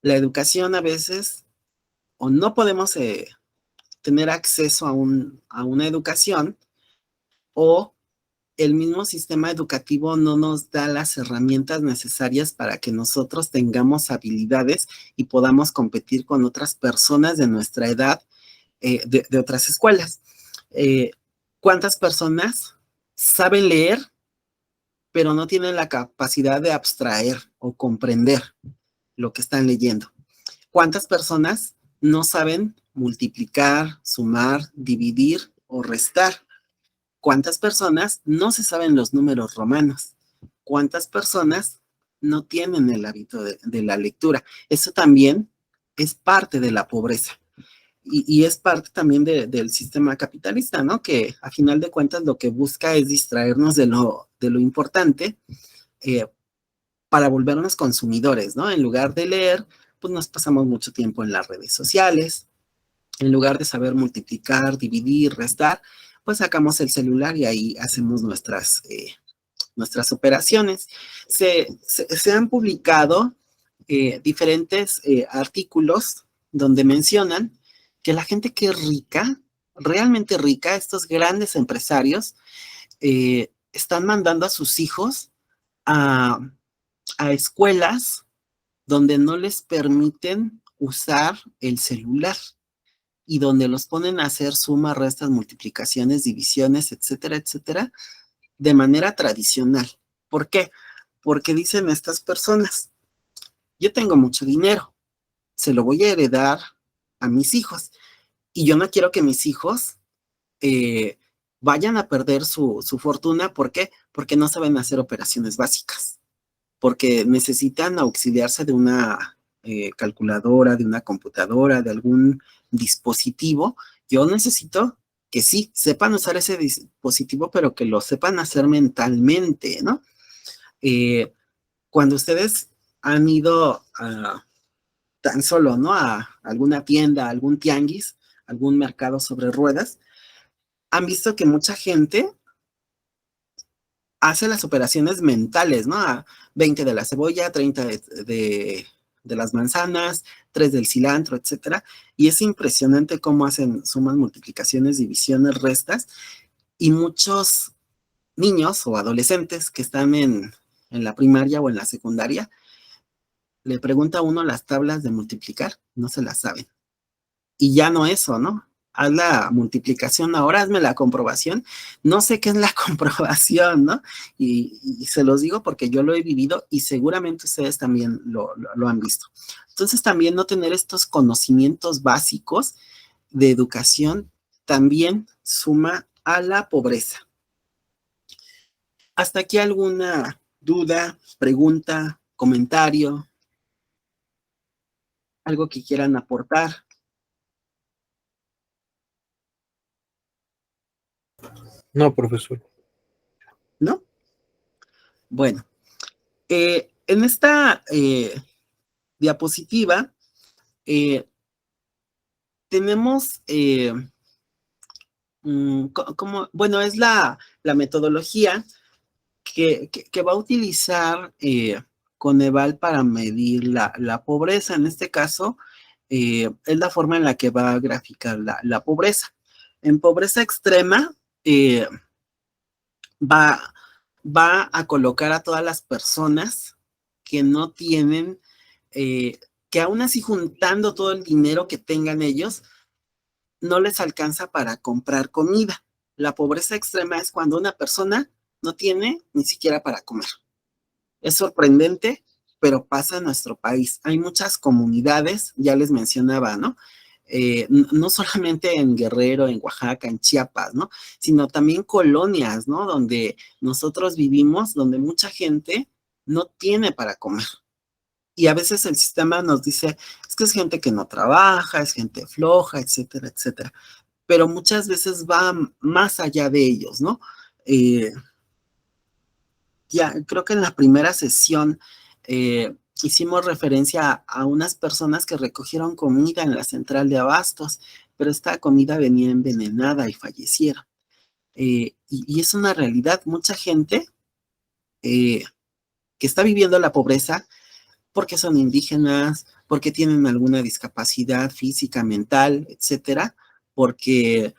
La educación a veces o no podemos tener acceso a una educación o el mismo sistema educativo no nos da las herramientas necesarias para que nosotros tengamos habilidades y podamos competir con otras personas de nuestra edad de otras escuelas. ¿Cuántas personas saben leer, pero no tienen la capacidad de abstraer o comprender lo que están leyendo? ¿Cuántas personas no saben multiplicar, sumar, dividir o restar? ¿Cuántas personas no se saben los números romanos? ¿Cuántas personas no tienen el hábito de la lectura? Eso también es parte de la pobreza. Y es parte también del sistema capitalista, ¿no? Que a final de cuentas lo que busca es distraernos de lo importante para volvernos consumidores, ¿no? En lugar de leer, pues nos pasamos mucho tiempo en las redes sociales. En lugar de saber multiplicar, dividir, restar, pues sacamos el celular y ahí hacemos nuestras operaciones. Se han publicado diferentes artículos donde mencionan que la gente que es rica, realmente rica, estos grandes empresarios, están mandando a sus hijos a escuelas donde no les permiten usar el celular y donde los ponen a hacer sumas, restas, multiplicaciones, divisiones, etcétera, etcétera, de manera tradicional. ¿Por qué? Porque dicen estas personas, yo tengo mucho dinero, se lo voy a heredar a mis hijos, y yo no quiero que mis hijos vayan a perder su fortuna. ¿Por qué? Porque no saben hacer operaciones básicas, porque necesitan auxiliarse de una calculadora, de una computadora, de algún dispositivo. Yo necesito que sí, sepan usar ese dispositivo, pero que lo sepan hacer mentalmente, ¿no? Cuando ustedes han ido tan solo, ¿no? A alguna tienda, a algún tianguis, algún mercado sobre ruedas, han visto que mucha gente hace las operaciones mentales, ¿no? A 20 de la cebolla, 30 de las manzanas, 3 del cilantro, etcétera. Y es impresionante cómo hacen sumas, multiplicaciones, divisiones, restas. Y muchos niños o adolescentes que están en la primaria o en la secundaria, le pregunta a uno las tablas de multiplicar, no se las saben. Y ya no eso, ¿no? Haz la multiplicación ahora, hazme la comprobación. No sé qué es la comprobación, ¿no? Y se los digo porque yo lo he vivido y seguramente ustedes también lo han visto. Entonces también no tener estos conocimientos básicos de educación también suma a la pobreza. ¿Hasta aquí alguna duda, pregunta, comentario? ¿Algo que quieran aportar? No, profesor. ¿No? Bueno, en esta diapositiva tenemos, bueno, es la metodología que va a utilizar Coneval para medir la pobreza. En este caso, es la forma en la que va a graficar la pobreza. En pobreza extrema, va a colocar a todas las personas que no tienen, que aún así juntando todo el dinero que tengan ellos, no les alcanza para comprar comida. La pobreza extrema es cuando una persona no tiene ni siquiera para comer. Es sorprendente, pero pasa en nuestro país. Hay muchas comunidades, ya les mencionaba, ¿no? No solamente en Guerrero, en Oaxaca, en Chiapas, ¿no? Sino también colonias, ¿no? Donde nosotros vivimos, donde mucha gente no tiene para comer. Y a veces el sistema nos dice, es que es gente que no trabaja, es gente floja, etcétera, etcétera. Pero muchas veces va más allá de ellos, ¿no? Eh, ya creo que en la primera sesión hicimos referencia a unas personas que recogieron comida en la central de abastos, pero esta comida venía envenenada y fallecieron. Y es una realidad, mucha gente eh, que está viviendo la pobreza porque son indígenas, porque tienen alguna discapacidad física, mental, etcétera, porque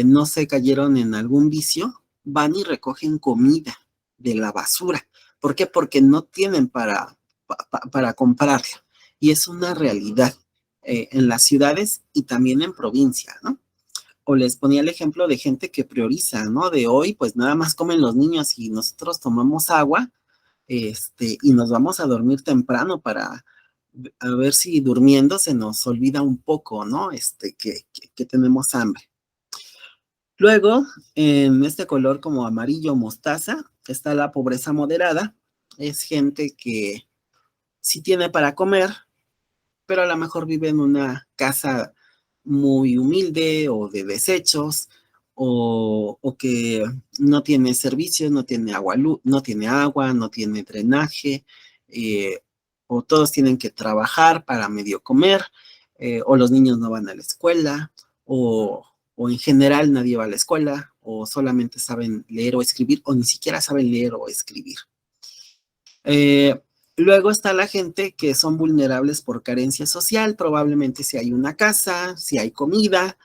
no se cayeron en algún vicio, van y recogen comida de la basura. ¿Por qué? Porque no tienen para comprarla. Y es una realidad en las ciudades y también en provincia, ¿no? O les ponía el ejemplo de gente que prioriza, ¿no? De hoy, pues nada más comen los niños y nosotros tomamos agua, y nos vamos a dormir temprano para a ver si durmiendo se nos olvida un poco, ¿no? Que tenemos hambre. Luego, en este color como amarillo mostaza, está la pobreza moderada. Es gente que sí tiene para comer, pero a lo mejor vive en una casa muy humilde o de desechos, o que no tiene servicios, no tiene agua, no tiene drenaje, eh, o todos tienen que trabajar para medio comer, o los niños no van a la escuela, o en general nadie va a la escuela, o solamente saben leer o escribir, o ni siquiera saben leer o escribir. Eh, Luego está la gente que son vulnerables por carencia social, probablemente si hay una casa, si hay comida,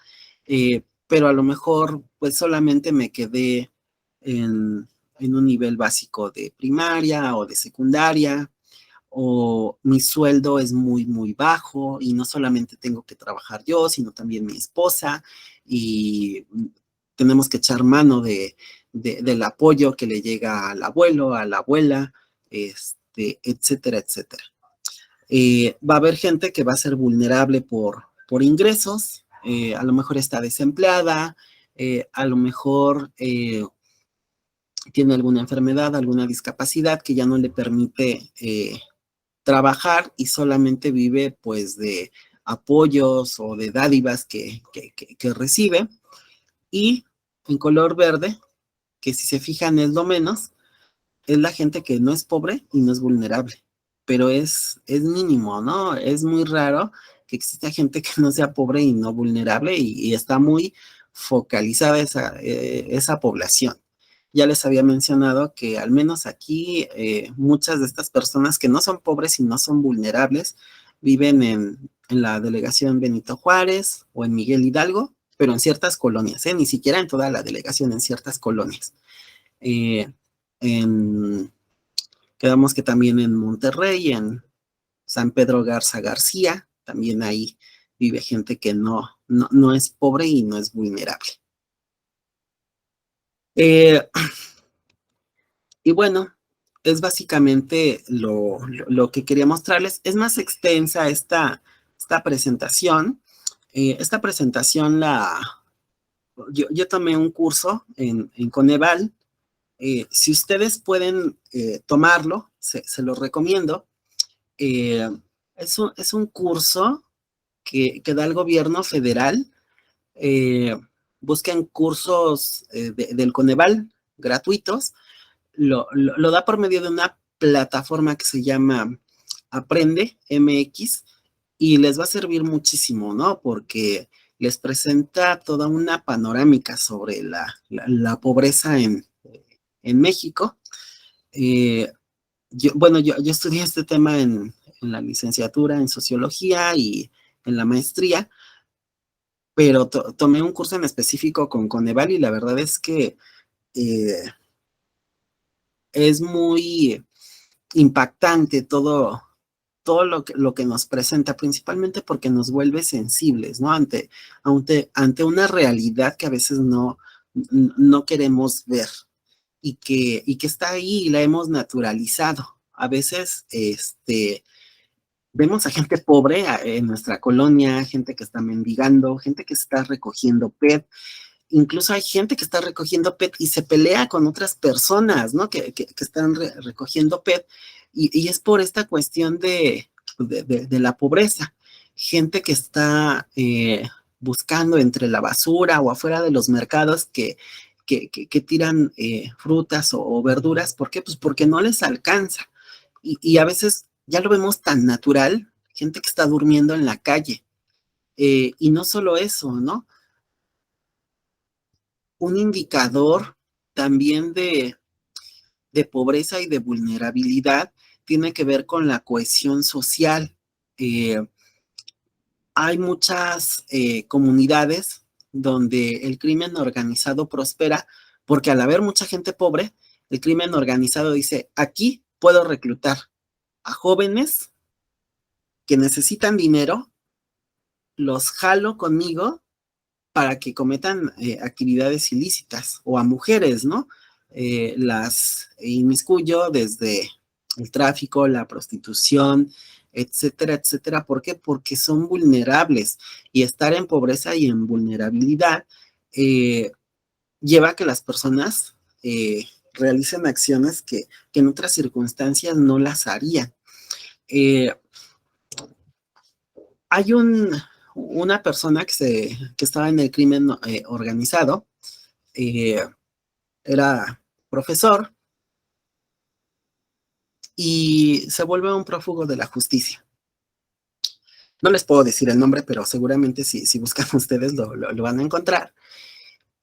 pero a lo mejor pues solamente me quedé en un nivel básico de primaria o de secundaria, o mi sueldo es muy, muy bajo y no solamente tengo que trabajar yo, sino también mi esposa y tenemos que echar mano del apoyo que le llega al abuelo, a la abuela, etcétera, etcétera. Va a haber gente que va a ser vulnerable por ingresos, a lo mejor está desempleada, a lo mejor tiene alguna enfermedad, alguna discapacidad que ya no le permite trabajar y solamente vive pues de apoyos o de dádivas que recibe. Y en color verde, que si se fijan es lo menos, es la gente que no es pobre y no es vulnerable, pero es mínimo, ¿no? Es muy raro que exista gente que no sea pobre y no vulnerable y está muy focalizada esa población. Ya les había mencionado que al menos aquí muchas de estas personas que no son pobres y no son vulnerables viven en la delegación Benito Juárez o en Miguel Hidalgo, pero en ciertas colonias, ni siquiera en toda la delegación, en ciertas colonias. Eh, en, Quedamos que también en Monterrey, en San Pedro Garza García, también ahí vive gente que no es pobre y no es vulnerable. Y bueno, es básicamente lo que quería mostrarles. Es más extensa esta presentación. Esta presentación yo tomé un curso en Coneval. Si ustedes pueden tomarlo, se lo recomiendo. Eh, es un curso que da el gobierno federal. Eh, Busquen cursos del Coneval gratuitos. Lo da por medio de una plataforma que se llama Aprende MX y les va a servir muchísimo, ¿no? Porque les presenta toda una panorámica sobre la pobreza en México. Yo estudié este tema en la licenciatura en sociología y en la maestría, pero tomé un curso en específico con Coneval y la verdad es que eh, es muy impactante todo lo que nos presenta, principalmente porque nos vuelve sensibles, ¿no? Ante una realidad que a veces no queremos ver y que está ahí y la hemos naturalizado. A veces, vemos a gente pobre en nuestra colonia, gente que está mendigando, gente que está recogiendo PET incluso hay gente que está recogiendo PET y se pelea con otras personas, ¿no? Que están recogiendo PET, y es por esta cuestión de la pobreza. Gente que está buscando entre la basura o afuera de los mercados que tiran frutas o verduras. ¿Por qué? Pues porque no les alcanza. Y a veces ya lo vemos tan natural, gente que está durmiendo en la calle. Y no solo eso, ¿no? Un indicador también de pobreza y de vulnerabilidad tiene que ver con la cohesión social. Hay muchas comunidades donde el crimen organizado prospera porque al haber mucha gente pobre, el crimen organizado dice, aquí puedo reclutar a jóvenes que necesitan dinero, los jalo conmigo para que cometan actividades ilícitas, o a mujeres, ¿no? Las inmiscuyo desde el tráfico, la prostitución, etcétera, etcétera. ¿Por qué? Porque son vulnerables, y estar en pobreza y en vulnerabilidad lleva a que las personas realicen acciones que en otras circunstancias no las harían. Hay una persona que estaba en el crimen organizado, era profesor y se vuelve un prófugo de la justicia. No les puedo decir el nombre, pero seguramente si buscan ustedes lo van a encontrar.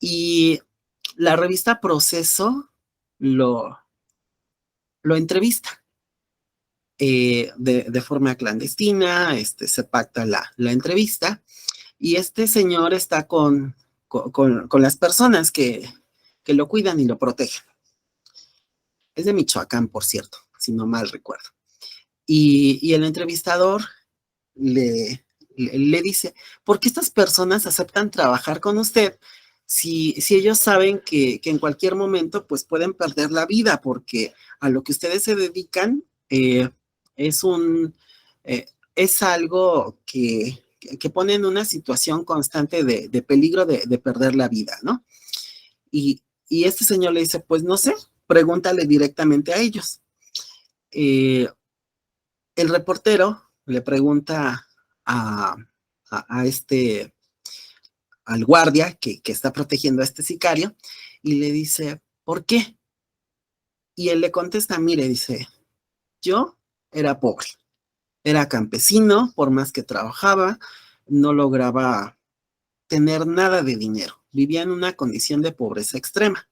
Y la revista Proceso lo entrevista de forma clandestina, se pacta la entrevista, y este señor está con las personas que lo cuidan y lo protegen. Es de Michoacán, por cierto, si no mal recuerdo. Y el entrevistador le dice, ¿por qué estas personas aceptan trabajar con usted si ellos saben que en cualquier momento pues pueden perder la vida? Porque a lo que ustedes se dedican es algo que pone en una situación constante de peligro de perder la vida, ¿no? Y este señor le dice, pues no sé, pregúntale directamente a ellos. El reportero le pregunta al guardia que está protegiendo a este sicario, y le dice, ¿por qué? Y él le contesta, mire, dice, yo era pobre, era campesino, por más que trabajaba, no lograba tener nada de dinero, vivía en una condición de pobreza extrema.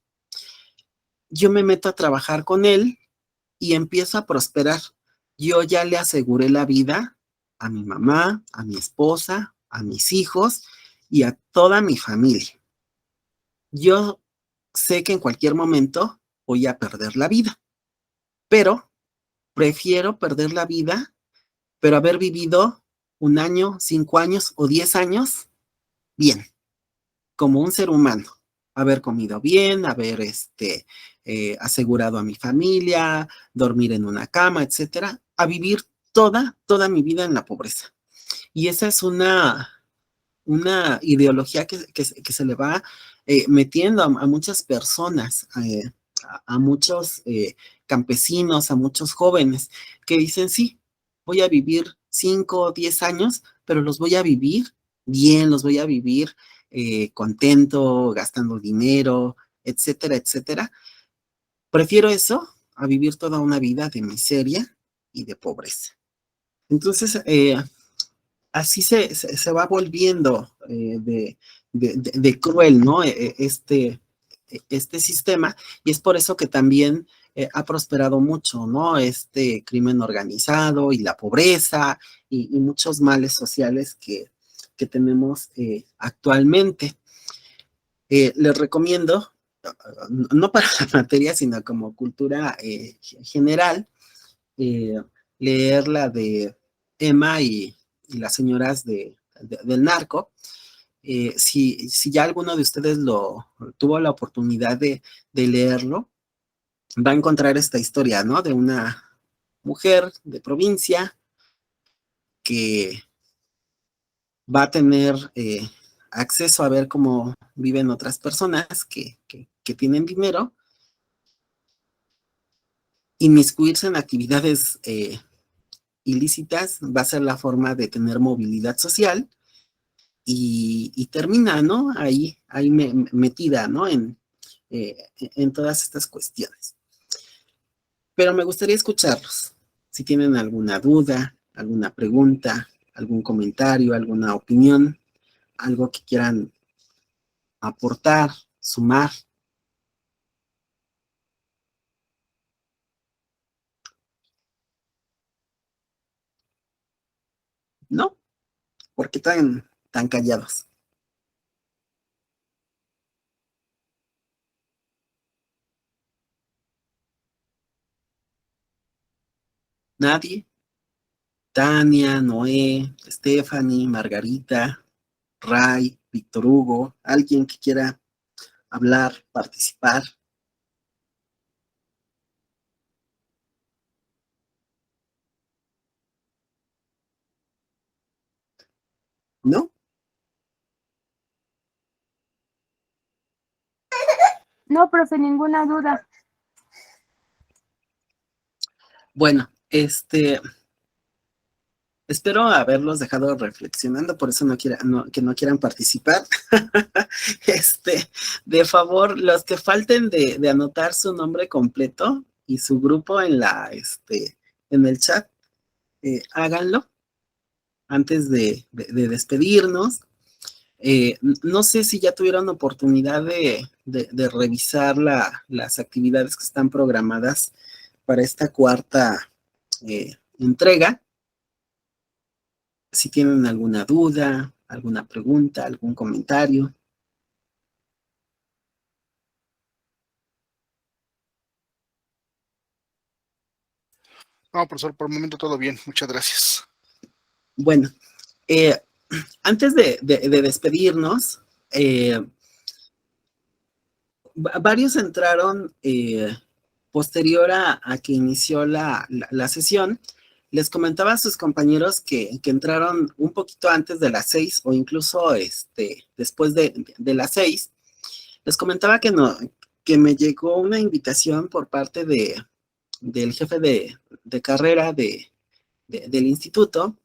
Yo me meto a trabajar con él y empiezo a prosperar. Yo ya le aseguré la vida a mi mamá, a mi esposa, a mis hijos y a toda mi familia. Yo sé que en cualquier momento voy a perder la vida, pero prefiero perder la vida, pero haber vivido 1 año, 5 años o 10 años bien, como un ser humano, haber comido bien, haber asegurado a mi familia, dormir en una cama, etcétera, a vivir toda mi vida en la pobreza. Y esa es una ideología que se le va metiendo a muchas personas, a muchos campesinos, a muchos jóvenes, que dicen, sí, voy a vivir 5 o 10 años, pero los voy a vivir bien, los voy a vivir contento, gastando dinero, etcétera, etcétera. Prefiero eso a vivir toda una vida de miseria y de pobreza. Entonces, así se va volviendo de cruel, ¿no? Este sistema, y es por eso que también ha prosperado mucho, ¿no? Este crimen organizado y la pobreza y muchos males sociales que tenemos actualmente. Les recomiendo, no para la materia, sino como cultura general, leer la de Emma y las señoras del narco. Si ya alguno de ustedes tuvo la oportunidad de leerlo, va a encontrar esta historia, ¿no? De una mujer de provincia que va a tener acceso a ver cómo viven otras personas que tienen dinero, inmiscuirse en actividades ilícitas va a ser la forma de tener movilidad social y termina, ¿no? Ahí metida, ¿no? En todas estas cuestiones. Pero me gustaría escucharlos. Si tienen alguna duda, alguna pregunta, algún comentario, alguna opinión, algo que quieran aportar, sumar. ¿No? ¿Por qué tan callados? ¿Nadie? Tania, Noé, Stephanie, Margarita, Ray, Víctor Hugo, alguien que quiera hablar, participar. ¿No? No, profe, ninguna duda. Bueno, espero haberlos dejado reflexionando, por eso que no quieran participar. De favor, los que falten de anotar su nombre completo y su grupo en el chat, háganlo antes de despedirnos. No sé si ya tuvieron oportunidad de revisar las actividades que están programadas para esta cuarta entrega. Si tienen alguna duda, alguna pregunta, algún comentario. No, profesor, por el momento todo bien. Muchas gracias. Bueno, antes de despedirnos, varios entraron posterior a que inició la sesión. Les comentaba a sus compañeros que entraron un poquito antes de las 6 o incluso después de las 6. Les comentaba que me llegó una invitación por parte del jefe de carrera del instituto,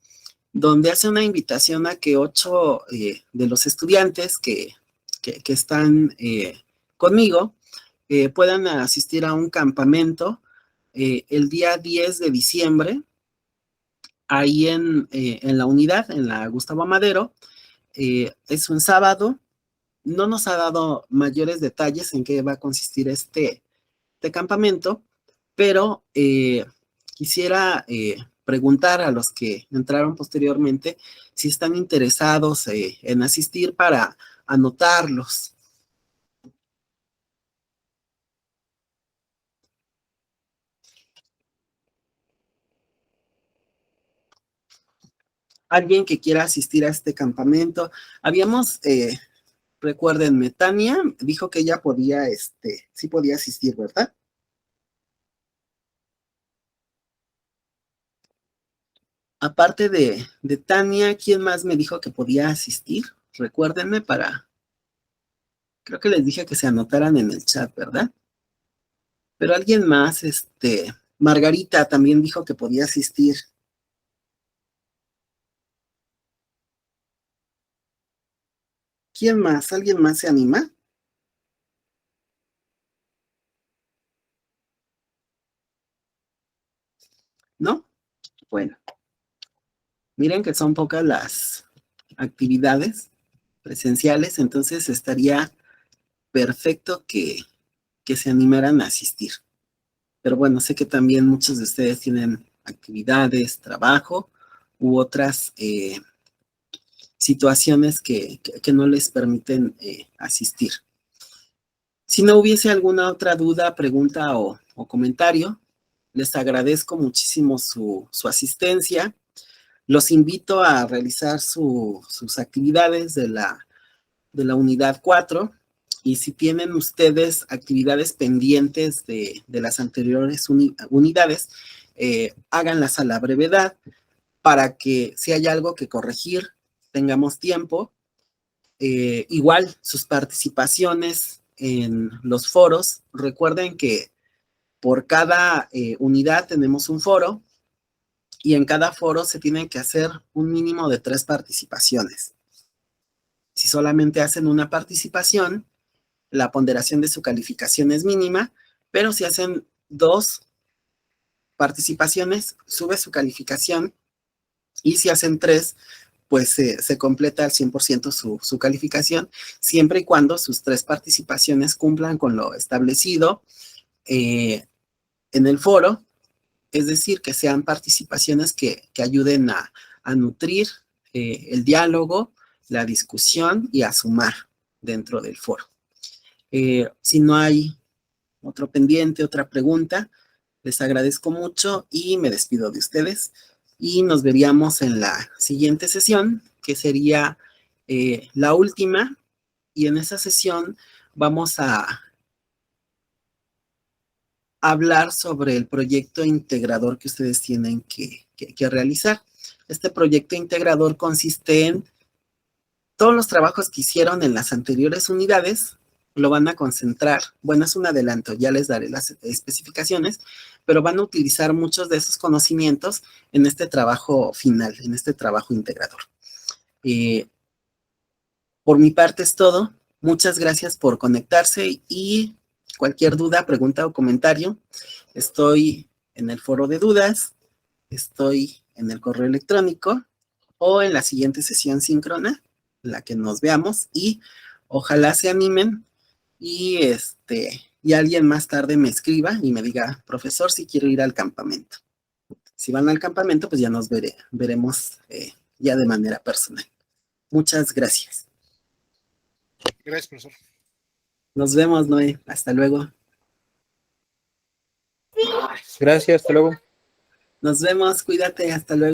donde hace una invitación a que 8 de los estudiantes que están conmigo puedan asistir a un campamento el día 10 de diciembre, ahí en la unidad, en la Gustavo Madero. Es un sábado. No nos ha dado mayores detalles en qué va a consistir este campamento, pero quisiera preguntar a los que entraron posteriormente si están interesados en asistir para anotarlos. Alguien que quiera asistir a este campamento. Habíamos, recuérdenme, Tania dijo que ella podía, sí podía asistir, ¿verdad? Aparte de Tania, ¿quién más me dijo que podía asistir? Recuérdenme creo que les dije que se anotaran en el chat, ¿verdad? Pero alguien más, Margarita también dijo que podía asistir. ¿Quién más? ¿Alguien más se anima? ¿No? Bueno, miren que son pocas las actividades presenciales, entonces estaría perfecto que se animaran a asistir. Pero bueno, sé que también muchos de ustedes tienen actividades, trabajo u otras situaciones que no les permiten asistir. Si no hubiese alguna otra duda, pregunta o comentario, les agradezco muchísimo su asistencia. Los invito a realizar sus actividades de la unidad 4 y si tienen ustedes actividades pendientes de las anteriores unidades, háganlas a la brevedad para que si hay algo que corregir, tengamos tiempo. igual sus participaciones en los foros. Recuerden que por cada unidad tenemos un foro y en cada foro se tienen que hacer un mínimo de 3 participaciones. Si solamente hacen una participación, la ponderación de su calificación es mínima, pero si hacen 2 participaciones, sube su calificación, y si hacen 3, pues se completa al 100% su calificación, siempre y cuando sus 3 participaciones cumplan con lo establecido en el foro, es decir, que sean participaciones que ayuden a nutrir el diálogo, la discusión y a sumar dentro del foro. Si no hay otro pendiente, otra pregunta, les agradezco mucho y me despido de ustedes. Y nos veríamos en la siguiente sesión, que sería la última. Y en esa sesión vamos a hablar sobre el proyecto integrador que ustedes tienen que realizar. Este proyecto integrador consiste en todos los trabajos que hicieron en las anteriores unidades, lo van a concentrar. Bueno, es un adelanto, ya les daré las especificaciones, pero van a utilizar muchos de esos conocimientos en este trabajo final, en este trabajo integrador. Por mi parte es todo. Muchas gracias por conectarse y cualquier duda, pregunta o comentario, estoy en el foro de dudas, estoy en el correo electrónico o en la siguiente sesión síncrona, en la que nos veamos, y ojalá se animen y alguien más tarde me escriba y me diga, profesor, si quiero ir al campamento. Si van al campamento, pues ya nos veremos ya de manera personal. Muchas gracias. Gracias, profesor. Nos vemos, Noé. Hasta luego. Gracias, hasta luego. Nos vemos, cuídate, hasta luego.